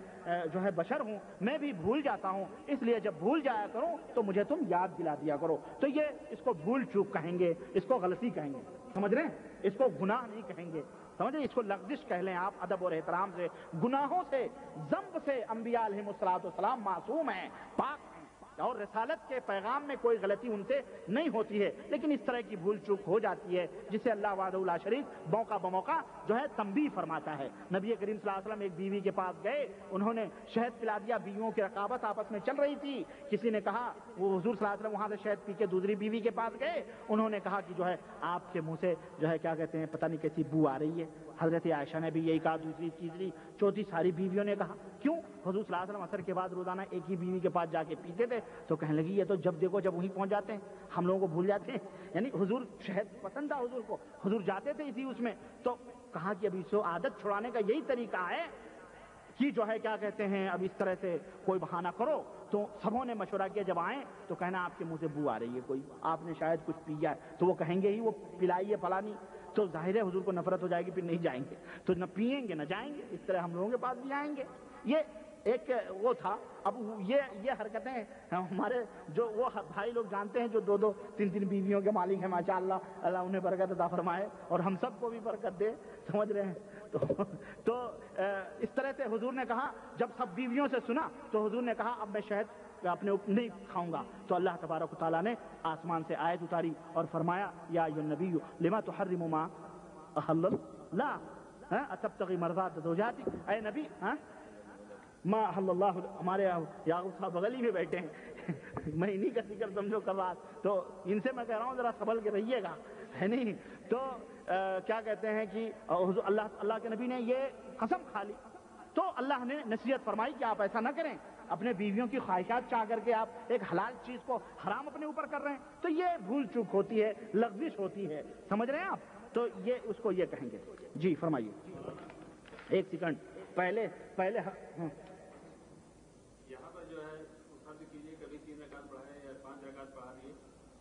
جو ہے بشر ہوں، میں بھی بھول جاتا ہوں، اس لیے جب بھول جایا کروں تو مجھے تم یاد دلا دیا کرو. تو یہ اس کو بھول چوک کہیں گے، اس کو غلطی کہیں گے. سمجھ رہے ہیں؟ اس کو گناہ نہیں کہیں گے. سمجھ رہے؟ اس کو لغزش کہہ لیں آپ ادب اور احترام سے. گناہوں سے، ذنب سے انبیاء علیہ السلام معصوم ہیں، پاک ہیں، اور رسالت کے پیغام میں کوئی غلطی ان سے نہیں ہوتی ہے. لیکن اس طرح کی بھول چوک ہو جاتی ہے جسے اللہ وحدہ لا شریک موقع بموقع جو ہے تنبیہ فرماتا ہے. نبی کریم صلی اللہ علیہ وسلم ایک بیوی کے پاس گئے، انہوں نے شہد پلا دیا. بیویوں کی رقابت آپس میں چل رہی تھی. کسی نے کہا، وہ حضور صلی اللہ علیہ وسلم وہاں سے شہد پی کے دوسری بیوی کے پاس گئے، انہوں نے کہا کہ جو ہے آپ کے منہ سے جو ہے کیا کہتے ہیں پتہ نہیں کیسی بو آ رہی ہے. حضرت عائشہ نے بھی یہی کہا، دوسری تیسری چوتھی ساری بیویوں نے کہا. کیوں؟ حضور صلی اللہ علیہ وسلم عصر کے بعد روزانہ ایک ہی بیوی کے پاس جا کے پیتے تھے. تو کہنے لگی یہ تو جب دیکھو جب وہیں پہنچ جاتے ہیں، ہم لوگوں کو بھول جاتے ہیں. یعنی حضور شہد پسند تھا حضور کو، حضور جاتے تھے اسی اس میں. تو کہا کہ اب اس کو عادت چھڑانے کا یہی طریقہ ہے کہ جو ہے کیا کہتے ہیں اب اس طرح سے کوئی بہانہ کرو. تو سبوں نے مشورہ کیا جب آئیں تو کہنا آپ کے منہ سے بو آ رہی ہے، کوئی آپ نے شاید کچھ پیا ہے. تو وہ کہیں گے ہی وہ پلائیے پلانی، تو ظاہر ہے حضور کو نفرت ہو جائے گی، پھر نہیں جائیں گے. تو نہ پئیں گے نہ جائیں گے. اس طرح ہم لوگوں کے پاس بھی آئیں گے. یہ ایک وہ تھا. اب یہ حرکتیں ہمارے جو وہ بھائی لوگ جانتے ہیں جو 2 3 بیویوں کے مالک ہیں، ماشاء اللہ، اللہ انہیں برکت عطا فرمائے اور ہم سب کو بھی برکت دے. سمجھ رہے ہیں؟ تو اس طرح سے حضور نے کہا، جب سب بیویوں سے سنا تو حضور نے کہا اب میں شہد اپنے نہیں کھاؤں گا. تو اللہ تبارک و تعالیٰ نے آسمان سے آیت اتاری اور فرمایا یا ایھا النبی لما تحرم ما احل اللہ اتبتغی مرضات زوجاتک، اے نبی ما احل اللہ. ہمارے یعقوب صاحب بغل ہی میں بیٹھے ہیں میں انہی کا ذکر سمجھو کر رہا، تو ان سے میں کہہ رہا ہوں ذرا سنبھل کے رہیے گا، ہے نہیں. تو کیا کہتے ہیں کہ اللہ کے نبی نے یہ قسم کھا لی. تو اللہ نے نصیحت فرمائی کہ آپ ایسا نہ کریں، اپنے بیویوں کی خواہشات چاہ کر کے آپ ایک حلال چیز کو حرام اپنے اوپر کر رہے ہیں. تو یہ بھول چوک ہوتی ہے، لغزش ہوتی ہے. سمجھ رہے ہیں آپ؟ تو یہ اس کو یہ کہیں گے. جی فرمائیے. ایک سیکنڈ پہلے یہاں پر جو ہے فرض کیجیے کبھی 3 رکعت پڑھائے یا 5 رکعت پڑھا دیے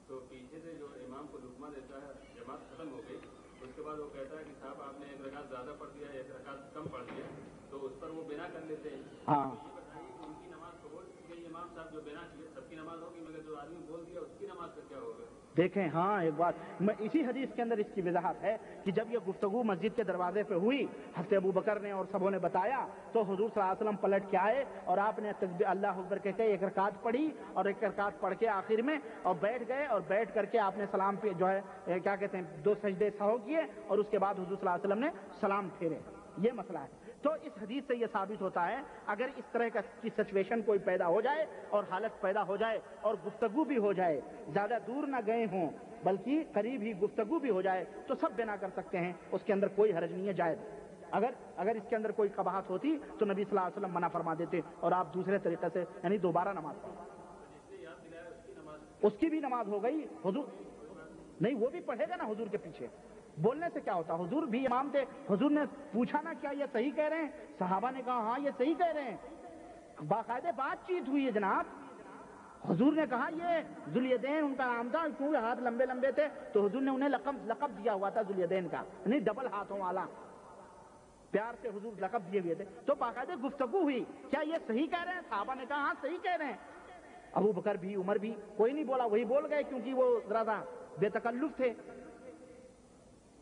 تو پیچھے سے جو امام کو لقمہ دیتا ہے، جماعت ختم ہو گئی، اس کے بعد وہ کہتا ہے کہ صاحب آپ نے 1 رکعت زیادہ پڑھ دیا، 1 رکعت کم پڑھ دیا، تو اس پر وہ بنا کر لیتے ہیں. ہاں یہ بتائیے کہ ان کی نماز قبول کی گئی، امام صاحب جو بنا کیے سب کی نماز ہوگی، مگر جو آدمی بول دیا اس کی نماز کا کیا ہوگا؟ دیکھیں، ہاں ایک بات میں اسی حدیث کے اندر اس کی وضاحت ہے کہ جب یہ گفتگو مسجد کے دروازے پہ ہوئی، حضرت ابو بکر نے اور سبوں نے بتایا تو حضور صلی اللہ علیہ وسلم پلٹ کے آئے اور آپ نے تکبیر اللہ اکبر کہہ کے 1 رکعت پڑھی اور 1 رکعت پڑھ کے آخر میں اور بیٹھ گئے اور بیٹھ کر کے آپ نے سلام پہ جو ہے کیا کہتے ہیں 2 سجدے سہو کیے اور اس کے بعد حضور صلی اللہ علیہ وسلم نے سلام پھیرے. یہ مسئلہ ہے. تو اس حدیث سے یہ ثابت ہوتا ہے اگر اس طرح کی سچویشن کوئی پیدا ہو جائے اور حالت پیدا ہو جائے اور گفتگو بھی ہو جائے، زیادہ دور نہ گئے ہوں بلکہ قریب ہی گفتگو بھی ہو جائے، تو سب بنا کر سکتے ہیں، اس کے اندر کوئی حرج نہیں ہے، جائز۔ اگر اس کے اندر کوئی قباحت ہوتی تو نبی صلی اللہ علیہ وسلم منع فرما دیتے اور آپ دوسرے طریقے سے یعنی دوبارہ نماز پڑھیں۔ اس کی بھی نماز ہو گئی، حضور نہیں وہ بھی پڑھے گا نا حضور کے پیچھے، بولنے سے کیا ہوتا، حضور بھی امام تھے، حضور نے پوچھا نا کیا یہ صحیح کہہ رہے ہیں، صحابہ نے کہا ہاں یہ صحیح کہہ رہے ہیں، باقاعدہ بات چیت ہوئی ہے جناب، حضور نے کہا یہ ذوالیدین ان کا نام تھا، کیونکہ ہاتھ لمبے لمبے تھے تو حضور نے انہیں لقب دیا ہوا تھا ذوالیدین کا، یعنی ڈبل ہاتھوں والا، پیار سے حضور لقب دیے ہوئے تھے، تو باقاعدہ گفتگو ہوئی، کیا یہ صحیح کہہ رہے ہیں، صحابہ نے کہا ہاں صحیح کہہ رہے ہیں، ابو بکر بھی عمر بھی کوئی نہیں بولا، وہی بول گئے کیونکہ وہ ذرا بے تکلف تھے،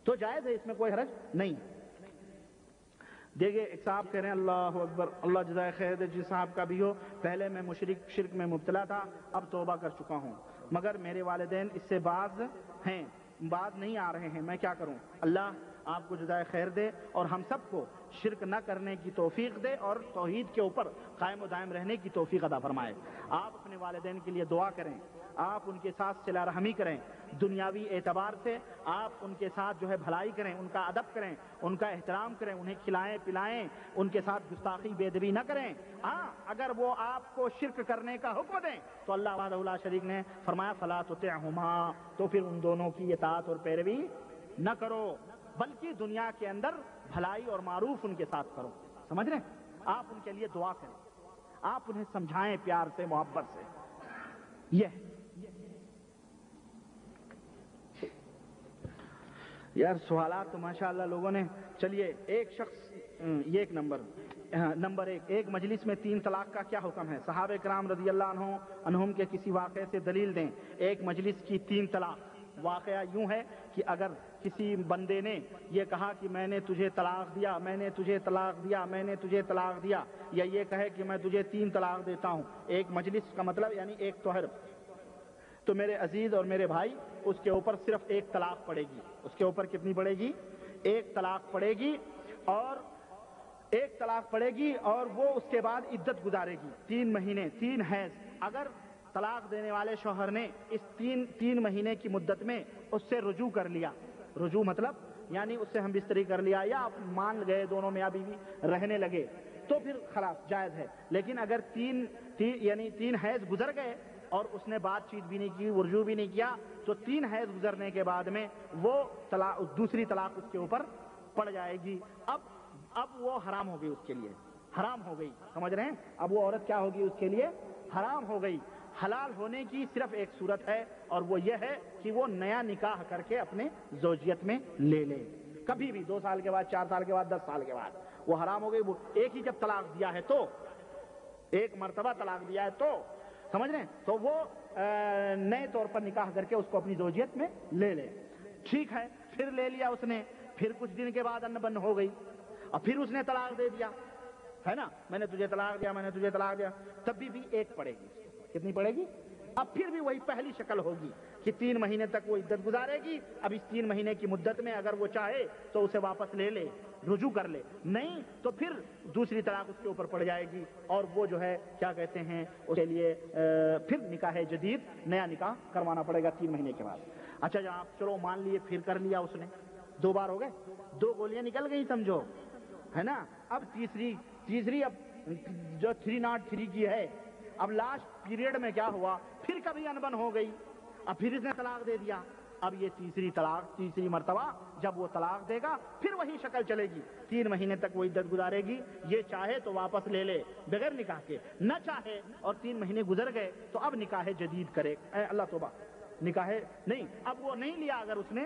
تو جائز ہے، اس میں کوئی حرج نہیں۔ دیکھیے ایک صاحب کہہ رہے ہیں اللہ اکبر، اللہ جزائے خیر دے، جس صاحب کا بھی ہو، پہلے میں شرک میں مبتلا تھا، اب توبہ کر چکا ہوں، مگر میرے والدین اس سے باز نہیں آ رہے ہیں، میں کیا کروں؟ اللہ آپ کو جزائے خیر دے اور ہم سب کو شرک نہ کرنے کی توفیق دے اور توحید کے اوپر قائم و دائم رہنے کی توفیق عطا فرمائے۔ آپ اپنے والدین کے لیے دعا کریں، آپ ان کے ساتھ صلہ رحمی کریں، دنیاوی اعتبار سے آپ ان کے ساتھ جو ہے بھلائی کریں، ان کا ادب کریں، ان کا احترام کریں، انہیں کھلائیں پلائیں، ان کے ساتھ گستاخی بے ادبی نہ کریں۔ ہاں اگر وہ آپ کو شرک کرنے کا حکم دیں تو اللہ وحدہ لا شریک نے فرمایا فلا تطعہما، تو پھر ان دونوں کی اطاعت اور پیروی نہ کرو، بلکہ دنیا کے اندر بھلائی اور معروف ان کے ساتھ کرو، سمجھ رہے ہیں؟ آپ ان کے لیے دعا کریں، آپ انہیں سمجھائیں پیار سے محبت سے، یہ یار سوالات تو ماشاءاللہ لوگوں نے، چلیے ایک شخص یہ ایک نمبر ایک مجلس میں 3 طلاق کا کیا حکم ہے؟ صحابہ کرام رضی اللہ عنہم کے کسی واقعے سے دلیل دیں، ایک مجلس کی 3 طلاق۔ واقعہ یوں ہے کہ اگر کسی بندے نے یہ کہا کہ میں نے تجھے طلاق دیا، میں نے تجھے طلاق دیا، میں نے تجھے طلاق دیا، یا یہ کہے کہ میں تجھے 3 طلاق دیتا ہوں، ایک مجلس کا مطلب یعنی ایک طہر، تو میرے عزیز اور میرے بھائی اس کے اوپر صرف 1 طلاق پڑے گی، اس کے اوپر کتنی پڑے گی؟ 1 طلاق پڑے گی، اور 1 طلاق پڑے گی اور وہ اس کے بعد عدت گزارے گی 3 مہینے، 3 حیض۔ اگر طلاق دینے والے شوہر نے اس 3 مہینے کی مدت میں اس سے رجوع کر لیا، رجوع مطلب یعنی اس سے ہم بستری کر لیا یا مان گئے دونوں میاں بیوی رہنے لگے، تو پھر خلاص جائز ہے، لیکن اگر 3 حیض گزر گئے اور اس نے بات چیت بھی نہیں کی، رجوع بھی نہیں کیا، تو 3 حیض گزرنے کے بعد میں وہ دوسری طلاق اس کے اوپر پڑ جائے گی، اب وہ حرام ہو گئی، اس کے لیے حرام ہو گئی، سمجھ رہے ہیں؟ اب وہ عورت کیا ہوگی؟ اس کے لیے حرام ہو گئی۔ حلال ہونے کی صرف ایک صورت ہے اور وہ یہ ہے کہ وہ نیا نکاح کر کے اپنے زوجیت میں لے لے، کبھی بھی 2 سال کے بعد، 4 سال کے بعد، 10 سال کے بعد وہ حرام ہو گئی۔ وہ ایک ہی جب طلاق دیا ہے تو، ایک مرتبہ طلاق دیا ہے تو، سمجھ رہے ہیں؟ تو وہ نئے طور پر نکاح کر کے اس کو اپنی زوجیت میں لے لے، ٹھیک ہے؟ پھر لے لیا اس نے، پھر کچھ دن کے بعد ان بن ہو گئی اور پھر اس نے طلاق دے دیا، ہے نا، میں نے تجھے طلاق دیا، میں نے تجھے طلاق دیا، تب بھی 1 پڑے گی، کتنی پڑے گی؟ اب پھر بھی وہی پہلی شکل ہوگی کہ 3 مہینے تک وہ عدت گزارے گی، اب اس 3 مہینے کی مدت میں اگر وہ چاہے تو اسے واپس لے لے، رجوع کر لے، نہیں تو پھر دوسری طلاق اس کے اوپر پڑ جائے گی اور وہ جو ہے کیا کہتے ہیں اس کے لیے پھر نکاح جدید، نیا نکاح کروانا پڑے گا 3 مہینے کے بعد۔ اچھا جناب چلو مان لیے پھر کر لیا اس نے، 2 بار ہو گئے، 2 گولیاں نکل گئی سمجھو، ہے نا، اب تیسری اب جو 303 کی ہے، اب لاسٹ پیریڈ میں کیا ہوا، پھر کبھی انبن ہو گئی، اب پھر اس نے طلاق دے دیا، اب یہ تیسری مرتبہ جب وہ طلاق دے گا پھر وہی شکل چلے گی، 3 مہینے تک وہ عدت گزارے گی، یہ چاہے تو واپس لے لے بغیر نکاح کے، نہ چاہے اور 3 مہینے گزر گئے تو اب نکاح جدید کرے، اللہ توبہ، نکاح نہیں، اب وہ نہیں لیا اگر اس نے،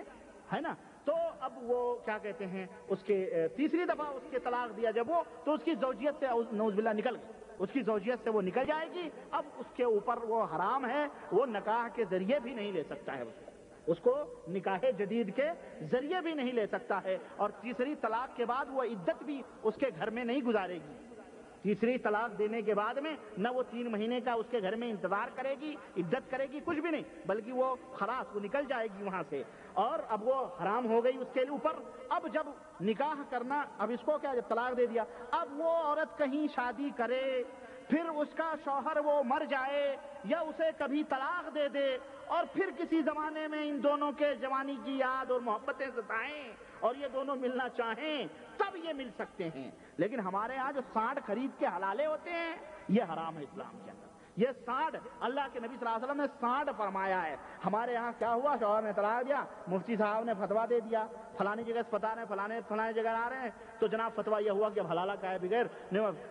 ہے نا، تو اب وہ کیا کہتے ہیں اس کے تیسری دفعہ اس کے طلاق دیا جب وہ، تو اس کی زوجیت سے نعوذ باللہ نکل گئی، اس کی زوجیت سے وہ نکل جائے گی، اب اس کے اوپر وہ حرام ہے، وہ نکاح کے ذریعے بھی نہیں لے سکتا ہے، اس کو نکاح جدید کے ذریعے بھی نہیں لے سکتا ہے، اور تیسری طلاق کے بعد وہ عدت بھی اس کے گھر میں نہیں گزارے گی، تیسری طلاق دینے کے بعد میں نہ وہ 3 مہینے کا اس کے گھر میں انتظار کرے گی، عدت کرے گی، کچھ بھی نہیں، بلکہ وہ خلاص وہ نکل جائے گی وہاں سے، اور اب وہ حرام ہو گئی اس کے اوپر۔ اب جب نکاح کرنا، اب اس کو کیا، جب طلاق دے دیا، اب وہ عورت کہیں شادی کرے، پھر اس کا شوہر وہ مر جائے یا اسے کبھی طلاق دے دے، اور پھر کسی زمانے میں ان دونوں کے جوانی کی یاد اور محبتیں ستائیں اور یہ دونوں ملنا چاہیں، تب یہ مل سکتے ہیں۔ لیکن ہمارے ہاں جو سانڈ خرید کے حلالے ہوتے ہیں، یہ حرام ہے اسلام کے اندر۔ یہ سانڈ، اللہ کے نبی صلی اللہ علیہ وسلم نے سانڈ فرمایا ہے۔ ہمارے ہاں کیا ہوا، شوہر نے طلاق دیا، مفتی صاحب نے فتوا دے دیا، فلانی جگہ سے بتا رہے ہیں، فلانے جگہ آ رہے ہیں، تو جناب فتوا یہ ہوا کہ اب حلالہ کا ہے بغیر،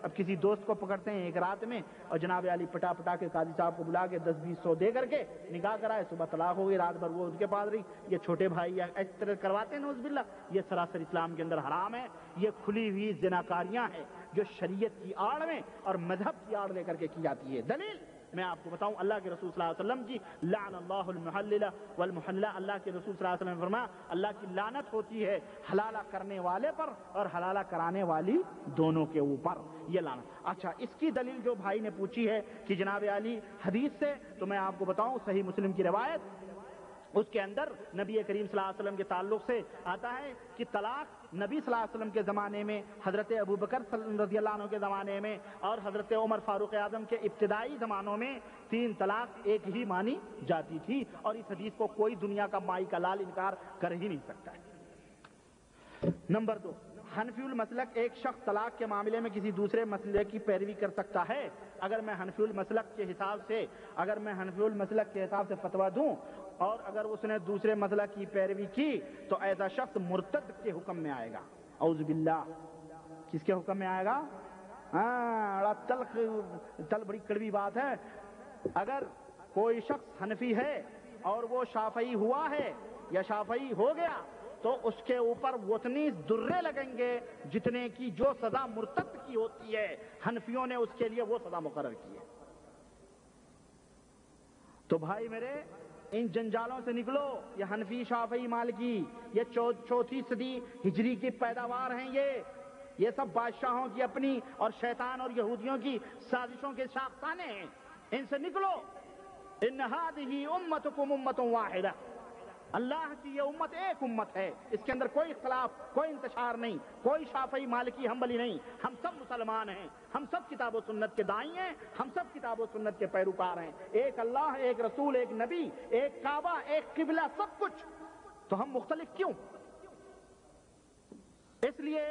اب کسی دوست کو پکڑتے ہیں ایک رات میں، اور جناب علی پٹا کے قاضی صاحب کو بلا کے 10-20 دے کر کے نکاح کرائے، صبح طلاق ہو گئی، رات بھر وہ ان کے پاس رہی۔ یہ چھوٹے بھائی یا اس طرح کرواتے ہیں نعوذ باللہ، یہ سراسر اسلام کے اندر حرام ہے۔ یہ کھلی ہوئی زناکاریاں ہیں جو شریعت کی آڑ میں اور مذہب کی آڑ لے کر کے کی جاتی ہے۔ دلیل میں آپ کو بتاؤں، اللہ کے رسول صلی اللہ علیہ وسلم کی لعن اللہ المحلل والمحلہ، اللہ کے رسول صلی اللہ علیہ وسلم نے فرمایا اللہ کی لعنت ہوتی ہے حلالہ کرنے والے پر اور حلالہ کرانے والی دونوں کے اوپر، یہ لعنت۔ اچھا، اس کی دلیل جو بھائی نے پوچھی ہے کہ جناب علی حدیث سے، تو میں آپ کو بتاؤں صحیح مسلم کی روایت، اس کے اندر نبی کریم صلی اللہ علیہ وسلم کے تعلق سے آتا ہے کہ طلاق نبی صلی اللہ علیہ وسلم کے زمانے میں، حضرت ابوبکر رضی اللہ عنہ کے زمانے میں اور حضرت عمر فاروق اعظم کے ابتدائی زمانوں میں 3 طلاق ایک ہی مانی جاتی تھی، اور اس حدیث کو کوئی دنیا کا مائی کا لال انکار کر ہی نہیں سکتا ہے۔ نمبر 2، حنفی المسلک، ایک شخص طلاق کے معاملے میں کسی دوسرے مسئلے کی پیروی کر سکتا ہے؟ اگر میں حنفی المسلک کے حساب سے فتویٰ دوں اور اگر اس نے دوسرے مسلک کی پیروی کی تو ایسا شخص مرتد کے حکم میں آئے گا، اعوذ باللہ۔ کس کے حکم میں آئے گا؟ بڑا تلخ بڑی کڑوی بات ہے۔ اگر کوئی شخص حنفی ہے اور وہ شافعی ہوا ہے یا شافعی ہو گیا تو اس کے اوپر اتنی درے لگیں گے جتنے کی جو سزا مرتد کی ہوتی ہے، حنفیوں نے اس کے لیے وہ سزا مقرر کی ہے۔ تو بھائی میرے، ان جنجالوں سے نکلو۔ یہ حنفی، شافعی، مالکی، یہ 4 صدی ہجری کی پیداوار ہیں۔ یہ سب بادشاہوں کی اپنی اور شیطان اور یہودیوں کی سازشوں کے ساختانے ہیں، ان سے نکلو۔ ان هذه امتکم امۃ واحدہ، اللہ کی یہ امت ایک امت ہے، اس کے اندر کوئی اختلاف، کوئی انتشار نہیں، کوئی شافعی، مالکی، حنبلی نہیں، ہم سب مسلمان ہیں، ہم سب کتاب و سنت کے دائی ہیں، ہم سب کتاب و سنت کے پیروکار ہیں۔ ایک اللہ، ایک رسول، ایک نبی، ایک کعبہ، ایک قبلہ، سب کچھ، تو ہم مختلف کیوں؟ اس لیے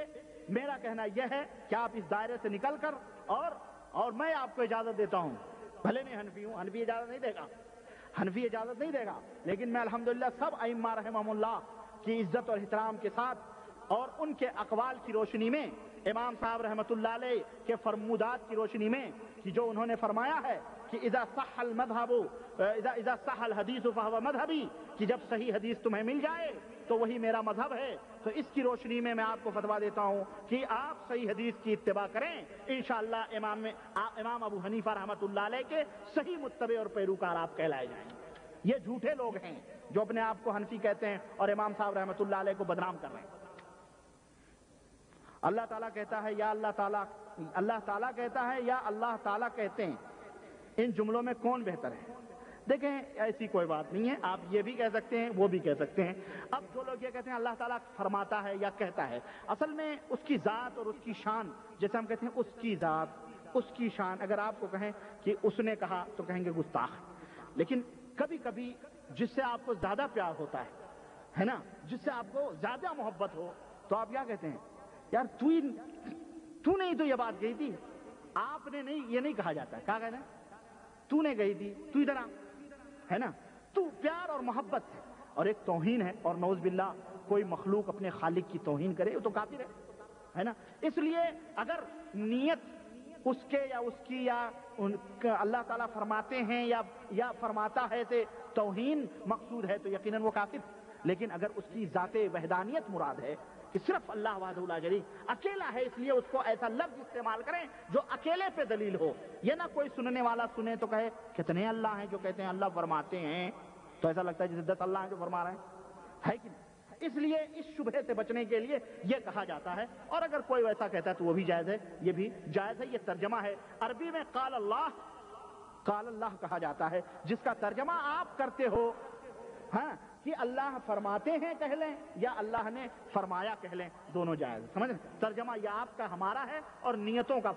میرا کہنا یہ ہے کہ آپ اس دائرے سے نکل کر اور میں آپ کو اجازت دیتا ہوں، بھلے میں حنفی ہوں، حنفی اجازت نہیں دے گا، لیکن میں الحمدللہ سب ائمہ رحمہم اللہ کی عزت اور احترام کے ساتھ اور ان کے اقوال کی روشنی میں، امام صاحب رحمۃ اللہ علیہ کے فرمودات کی روشنی میں، کہ جو انہوں نے فرمایا ہے کہ اذا صح الحدیث فهو مذہبی، کہ جب صحیح حدیث تمہیں مل جائے تو وہی میرا مذہب ہے، تو اس کی روشنی میں آپ کو فتویٰ دیتا ہوں کہ آپ صحیح حدیث کی اتباع کریں، انشاءاللہ امام ابو حنیفہ رحمۃ اللہ علیہ کے صحیح متبع اور پیروکار آپ کہلائے جائیں گے۔ یہ جھوٹے لوگ ہیں جو اپنے آپ کو حنفی کہتے ہیں اور امام صاحب رحمۃ اللہ علیہ کو بدنام کر رہے ہیں۔ اللہ تعالیٰ کہتا ہے یا اللہ تعالیٰ کہتا ہے یا اللہ تعالیٰ کہتے ہیں، ان جملوں میں کون بہتر ہے؟ دیکھیں، ایسی کوئی بات نہیں ہے، آپ یہ بھی کہہ سکتے ہیں، وہ بھی کہہ سکتے ہیں۔ اب جو لوگ یہ کہتے ہیں اللہ تعالیٰ فرماتا ہے یا کہتا ہے، اصل میں اس کی ذات اور اس کی شان، جیسے ہم کہتے ہیں اس کی ذات، اس کی شان، اگر آپ کو کہیں کہ اس نے کہا تو کہیں گے گستاخ۔ لیکن کبھی کبھی جس سے آپ کو زیادہ پیار ہوتا ہے نا، جس سے آپ کو زیادہ محبت ہو، تو آپ کیا کہتے ہیں؟ یار تو نے تو یہ بات کہی تھی، آپ نے نہیں، یہ نہیں کہا جاتا ہے، کہا کہنا تو نے کہی تھی، تو ادھر آ، ہے نا۔ تو پیار اور محبت ہے، اور ایک توہین ہے، اور نعوذ باللہ کوئی مخلوق اپنے خالق کی توہین کرے وہ تو کافر ہے نا۔ اس لیے اگر نیت اس کے یا اس کی یا اللہ تعالیٰ فرماتے ہیں یا فرماتا ہے سے توہین مقصود ہے تو یقیناً وہ کافر۔ لیکن اگر اس کی ذات وحدانیت مراد ہے کہ صرف اللہ وحدہ لا شریک اکیلا ہے، اس لیے اس کو ایسا لفظ استعمال کریں جو اکیلے پہ دلیل ہو، یہ نہ کوئی سننے والا سنے تو کہے کتنے اللہ ہیں جو کہتے ہیں اللہ فرماتے ہیں، تو ایسا لگتا ہے جیسے 10 اللہ ہیں جو فرما رہے ہیں، ہے کہ نہیں؟ اس لیے اس شبہے سے بچنے کے لیے یہ کہا جاتا ہے، اور اگر کوئی ویسا کہتا ہے تو وہ بھی جائز ہے، یہ بھی جائز ہے۔ یہ ترجمہ ہے، عربی میں قال اللہ کہا جاتا ہے، جس کا ترجمہ آپ کرتے ہو ہاں کہ اللہ فرماتے ہیں کہہ لیں یا اللہ نے فرمایا کہہ لیں، دونوں جائز۔ سمجھ رہے؟ ترجمہ یا آپ کا ہمارا ہے اور نیتوں کا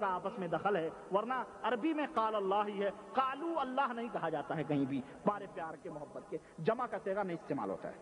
آپس میں دخل ہے، ورنہ عربی میں قال اللہ ہی ہے، قالو اللہ نہیں کہا جاتا ہے کہیں بھی، بارے پیار کے محبت کے، جمع کا صیغہ نہیں استعمال ہوتا ہے۔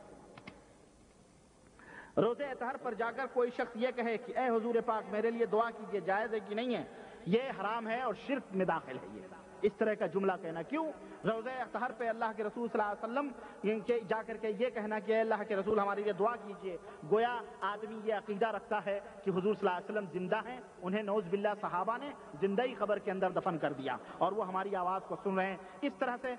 روزے اطہر پر جا کر کوئی شخص یہ کہے کہ اے حضور پاک میرے لیے دعا کیجیے، جائز ہے کہ نہیں ہے؟ یہ حرام ہے اور شرک میں داخل ہے۔ یہ اس طرح کا جملہ کہنا کیوں؟ روزے اطہر پہ اللہ کے رسول صلی اللہ علیہ وسلم جا کر کے یہ کہنا کہ اے اللہ کے رسول ہمارے لیے دعا کیجیے، گویا آدمی یہ عقیدہ رکھتا ہے کہ حضور صلی اللہ علیہ وسلم زندہ ہیں، انہیں نعوذ باللہ صحابہ نے زندہ ہی قبر کے اندر دفن کر دیا اور وہ ہماری آواز کو سن رہے ہیں۔ اس طرح سے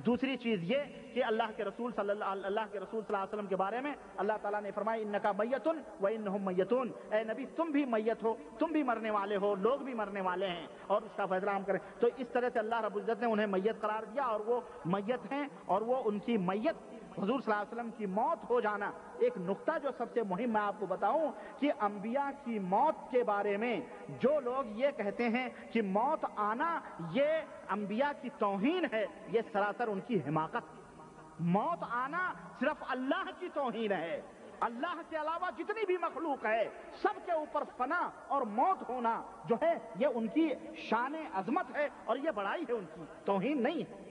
دوسری چیز یہ کہ اللہ کے رسول صلی اللہ علیہ وسلم کے بارے میں اللہ تعالیٰ نے فرمایا انکا میتن وانہم میتون، اے نبی تم بھی میت ہو، تم بھی مرنے والے ہو، لوگ بھی مرنے والے ہیں، اور اس کا فیصلہ ہم کریں۔ تو اس طرح سے اللہ رب العزت نے انہیں میت قرار دیا اور وہ میت ہیں، اور وہ ان کی میت حضور صلی اللہ علیہ وسلم کی موت ہو جانا۔ ایک نقطہ جو سب سے مہم میں آپ کو بتاؤں کہ انبیاء کی موت کے بارے میں جو لوگ یہ کہتے ہیں کہ موت آنا یہ انبیاء کی توہین ہے، یہ سراسر ان کی حماقت۔ موت آنا صرف اللہ کی توہین ہے۔ اللہ کے علاوہ جتنی بھی مخلوق ہے سب کے اوپر فنا اور موت ہونا جو ہے یہ ان کی شان عظمت ہے اور یہ بڑائی ہے، ان کی توہین نہیں ہے۔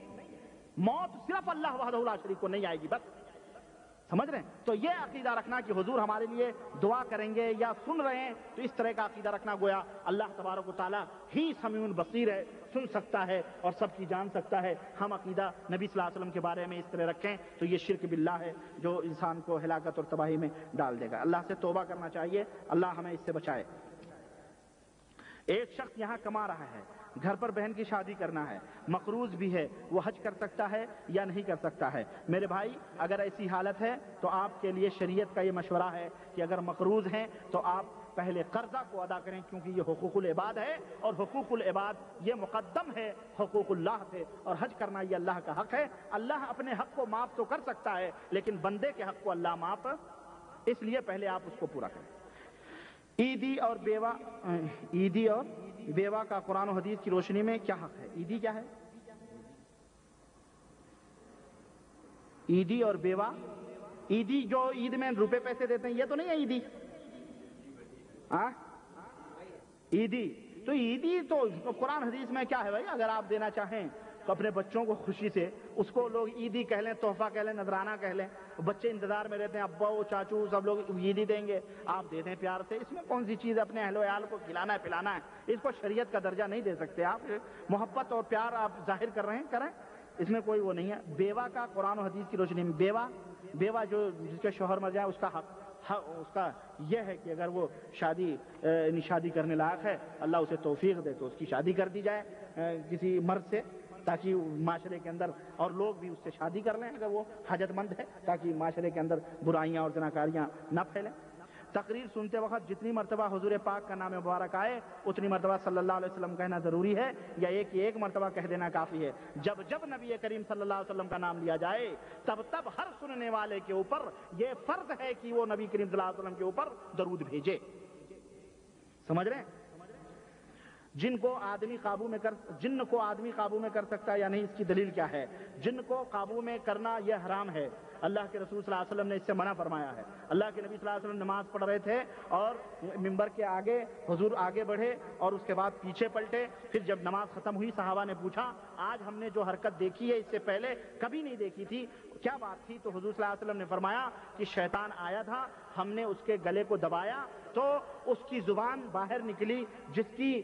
موت صرف اللہ وحدہ لا شریک کو نہیں آئے گی، بس سمجھ رہے ہیں؟ تو یہ عقیدہ رکھنا کہ حضور ہمارے لیے دعا کریں گے یا سن رہے ہیں، تو اس طرح کا عقیدہ رکھنا گویا اللہ تبارک و تعالیٰ ہی سمیع بصیر ہے، سن سکتا ہے اور سب کی جان سکتا ہے۔ ہم عقیدہ نبی صلی اللہ علیہ وسلم کے بارے میں اس طرح رکھیں تو یہ شرک باللہ ہے جو انسان کو ہلاکت اور تباہی میں ڈال دے گا۔ اللہ سے توبہ کرنا چاہیے، اللہ ہمیں اس سے بچائے۔ ایک شخص یہاں کما رہا ہے، گھر پر بہن کی شادی کرنا ہے، مقروض بھی ہے، وہ حج کر سکتا ہے یا نہیں کر سکتا ہے؟ میرے بھائی اگر ایسی حالت ہے تو آپ کے لیے شریعت کا یہ مشورہ ہے کہ اگر مقروض ہیں تو آپ پہلے قرضہ کو ادا کریں، کیونکہ یہ حقوق العباد ہے اور حقوق العباد یہ مقدم ہے حقوق اللہ سے، اور حج کرنا یہ اللہ کا حق ہے۔ اللہ اپنے حق کو معاف تو کر سکتا ہے لیکن بندے کے حق کو اللہ معاف، اس لیے پہلے آپ اس کو پورا کریں۔ عیدی اور بیوہ کا قرآن و حدیث کی روشنی میں کیا حق ہے؟ عیدی کیا ہے؟ عیدی اور بیوہ، عیدی جو عید میں روپے پیسے دیتے ہیں یہ تو نہیں ہے عیدی؟ عیدی تو عیدی تو قرآن حدیث میں کیا ہے بھائی؟ اگر آپ دینا چاہیں تو اپنے بچوں کو خوشی سے اس کو لوگ عیدی کہہ لیں، تحفہ کہہ لیں، نذرانہ کہہ لیں، بچے انتظار میں رہتے ہیں ابا چاچو سب لوگ عیدی دیں گے، آپ دے دیں پیار سے۔ اس میں کون سی چیز اپنے اہل و عیال کو کھلانا ہے پلانا ہے؟ اس کو شریعت کا درجہ نہیں دے سکتے آپ، محبت اور پیار آپ ظاہر کر رہے ہیں کریں، اس میں کوئی وہ نہیں ہے۔ بیوہ کا قرآن و حدیث کی روشنی میں بیوہ جو جس کے شوہر مر جائے اس کا حق اس کا یہ ہے کہ اگر وہ شادی کرنے لائق ہے اللہ اسے توفیق دے تو اس کی شادی کر دی جائے کسی مرد سے، تاکہ معاشرے کے اندر اور لوگ بھی اس سے شادی کر لیں اگر وہ حاجت مند ہے، تاکہ معاشرے کے اندر برائیاں اور زناکاریاں نہ پھیلیں۔ تقریر سنتے وقت جتنی مرتبہ حضور پاک کا نام مبارک آئے اتنی مرتبہ صلی اللہ علیہ وسلم کہنا ضروری ہے یا ایک مرتبہ کہہ دینا کافی ہے؟ جب نبی کریم صلی اللہ علیہ وسلم کا نام لیا جائے تب ہر سننے والے کے اوپر یہ فرض ہے کہ وہ نبی کریم صلی اللہ علیہ وسلم کے اوپر درود بھیجے۔ سمجھ رہے ہیں؟ جن کو آدمی قابو میں کر سکتا ہے یا نہیں، اس کی دلیل کیا ہے؟ جن کو قابو میں کرنا یہ حرام ہے، اللہ کے رسول صلی اللہ علیہ وسلم نے اس سے منع فرمایا ہے۔ اللہ کے نبی صلی اللہ علیہ وسلم نماز پڑھ رہے تھے اور ممبر کے آگے حضور آگے بڑھے اور اس کے بعد پیچھے پلٹے، پھر جب نماز ختم ہوئی صحابہ نے پوچھا آج ہم نے جو حرکت دیکھی ہے اس سے پہلے کبھی نہیں دیکھی تھی، کیا بات تھی؟ تو حضور صلی اللہ علیہ وسلم نے فرمایا کہ شیطان آیا تھا، ہم نے اس کے گلے کو دبایا تو اس کی زبان باہر نکلی جس کی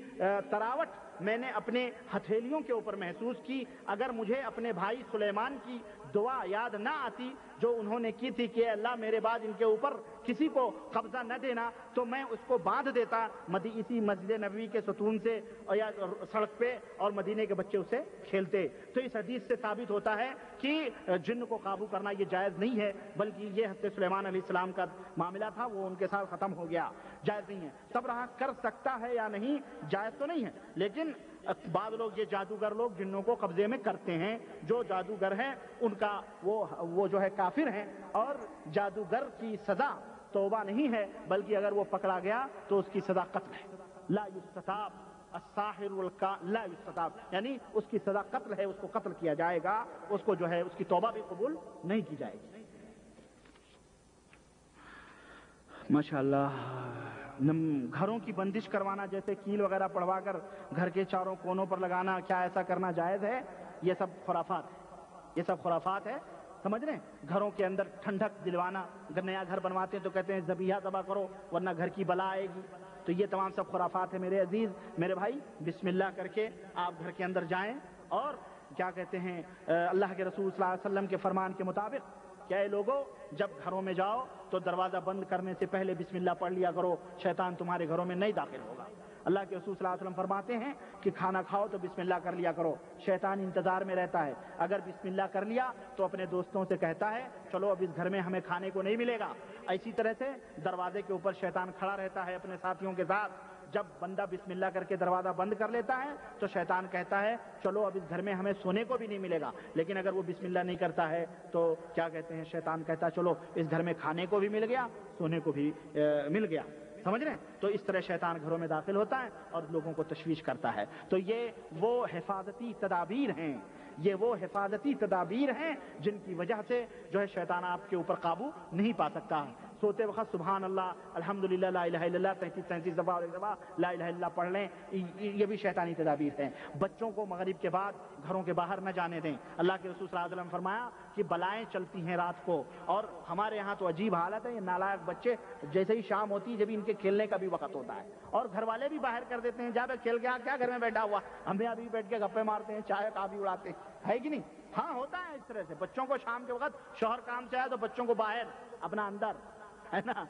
تراوٹ میں نے اپنے ہتھیلیوں کے اوپر محسوس کی۔ اگر مجھے اپنے بھائی سلیمان کی دعا یاد نہ آتی جو انہوں نے کی تھی کہ اللہ میرے بعد ان کے اوپر کسی کو قبضہ نہ دینا، تو میں اس کو باندھ دیتا اسی مسجد نبوی کے ستون سے یا سڑک پہ، اور مدینے کے بچے اسے کھیلتے۔ تو اس حدیث سے ثابت ہوتا ہے کہ جن کو قابو کرنا یہ جائز نہیں ہے، بلکہ یہ حضرت سلیمان علیہ السلام کا معاملہ تھا، وہ ان کے ساتھ ختم ہو گیا، جائز نہیں ہے۔ تب رہا کر سکتا ہے یا نہیں، جائز تو نہیں ہے، لیکن بعض لوگ یہ جادوگر لوگ جنوں کو قبضے میں کرتے ہیں، جو جادوگر ہیں ان کا وہ جو ہے کافر ہیں، اور جادوگر کی سزا توبہ نہیں ہے، بلکہ اگر وہ پکڑا گیا تو اس کی سزا قتل ہے۔ لا یستتاب الساحر لا یستتاب، یعنی اس کی سزا قتل ہے، اس کو قتل کیا جائے گا، اس کو جو ہے اس کی توبہ بھی قبول نہیں کی جائے گی۔ ماشاءاللہ، گھروں کی بندش کروانا، جیسے کیل وغیرہ پڑوا کر گھر کے چاروں کونوں پر لگانا، کیا ایسا کرنا جائز ہے؟ یہ سب خرافات ہے، یہ سب خرافات ہے، سمجھ رہے ہیں؟ گھروں کے اندر ٹھنڈک دلوانا، اگر نیا گھر بنواتے ہیں تو کہتے ہیں ذبیحہ ذبح کرو ورنہ گھر کی بلا آئے گی، تو یہ تمام سب خرافات ہے۔ میرے عزیز، میرے بھائی، بسم اللہ کر کے آپ گھر کے اندر جائیں، اور کیا کہتے ہیں اللہ کے رسول صلی اللہ علیہ وسلم کے فرمان کے مطابق کہ اے لوگو، جب گھروں میں جاؤ تو دروازہ بند کرنے سے پہلے بسم اللہ پڑھ لیا کرو، شیطان تمہارے گھروں میں نہیں داخل ہوگا۔ اللہ کے رسول صلی اللہ علیہ وسلم فرماتے ہیں کہ کھانا کھاؤ تو بسم اللہ کر لیا کرو، شیطان انتظار میں رہتا ہے، اگر بسم اللہ کر لیا تو اپنے دوستوں سے کہتا ہے چلو اب اس گھر میں ہمیں کھانے کو نہیں ملے گا۔ اسی طرح سے دروازے کے اوپر شیطان کھڑا رہتا ہے اپنے ساتھیوں کے ساتھ، جب بندہ بسم اللہ کر کے دروازہ بند کر لیتا ہے تو شیطان کہتا ہے چلو اب اس گھر میں ہمیں سونے کو بھی نہیں ملے گا، لیکن اگر وہ بسم اللہ نہیں کرتا ہے تو کیا کہتے ہیں شیطان کہتا ہے چلو اس گھر میں کھانے کو بھی مل گیا، سونے کو بھی مل گیا، سمجھ رہے ہیں؟ تو اس طرح شیطان گھروں میں داخل ہوتا ہے اور لوگوں کو تشویش کرتا ہے۔ تو یہ وہ حفاظتی تدابیر ہیں، یہ وہ حفاظتی تدابیر ہیں جن کی وجہ سے جو ہے شیطان آپ کے اوپر قابو نہیں پا سکتا۔ سوتے وقت سبحان اللہ، الحمدللہ، لا الہ الا اللہ 33 دفعہ اور ایک دفعہ لا الہ الا اللہ پڑھ لیں، یہ بھی شیطانی تدابیر ہیں۔ بچوں کو مغرب کے بعد گھروں کے باہر نہ جانے دیں۔ اللہ کے رسول صلی اللہ علیہ وسلم نے فرمایا کہ بلائیں چلتی ہیں رات کو، اور ہمارے ہاں تو عجیب حالت ہے، یہ نالائق بچے جیسے ہی شام ہوتی ہے جب ان کے کھیلنے کا بھی وقت ہوتا ہے اور گھر والے بھی باہر کر دیتے ہیں، جا بے کھیل گیا، کیا گھر میں بیٹھا ہوا، ہم بھی ابھی بیٹھ کے گپے مارتے ہیں، چائے کافی اڑاتے ہیں، ہے کہ نہیں؟ ہاں ہوتا ہے اس طرح سے، بچوں کو شام کے وقت شوہر کام سے آئے تو بچوں کو باہر، اپنا اندر، ہے نا؟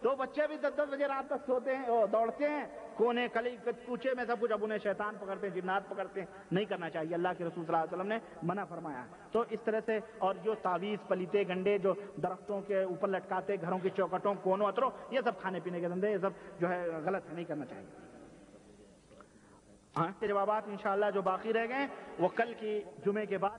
تو بچے بھی 10 بجے رات تک سوتے ہیں، دوڑتے ہیں کونے کلی کوچے میں سب کچھ، اب انہیں شیطان پکڑتے ہیں، جنات پکڑتے ہیں، نہیں کرنا چاہیے، اللہ کے رسول صلی اللہ علیہ وسلم نے منع فرمایا ہے۔ تو اس طرح سے، اور جو تعویذ پلیتے گنڈے جو درختوں کے اوپر لٹکاتے، گھروں کی چوکٹوں کونوں اتروں، یہ سب کھانے پینے کے دھندے، یہ سب جو ہے غلط ہے، نہیں کرنا چاہیے۔ ہاں، جوابات انشاءاللہ جو باقی رہ گئے وہ کل کی جمعے کے بعد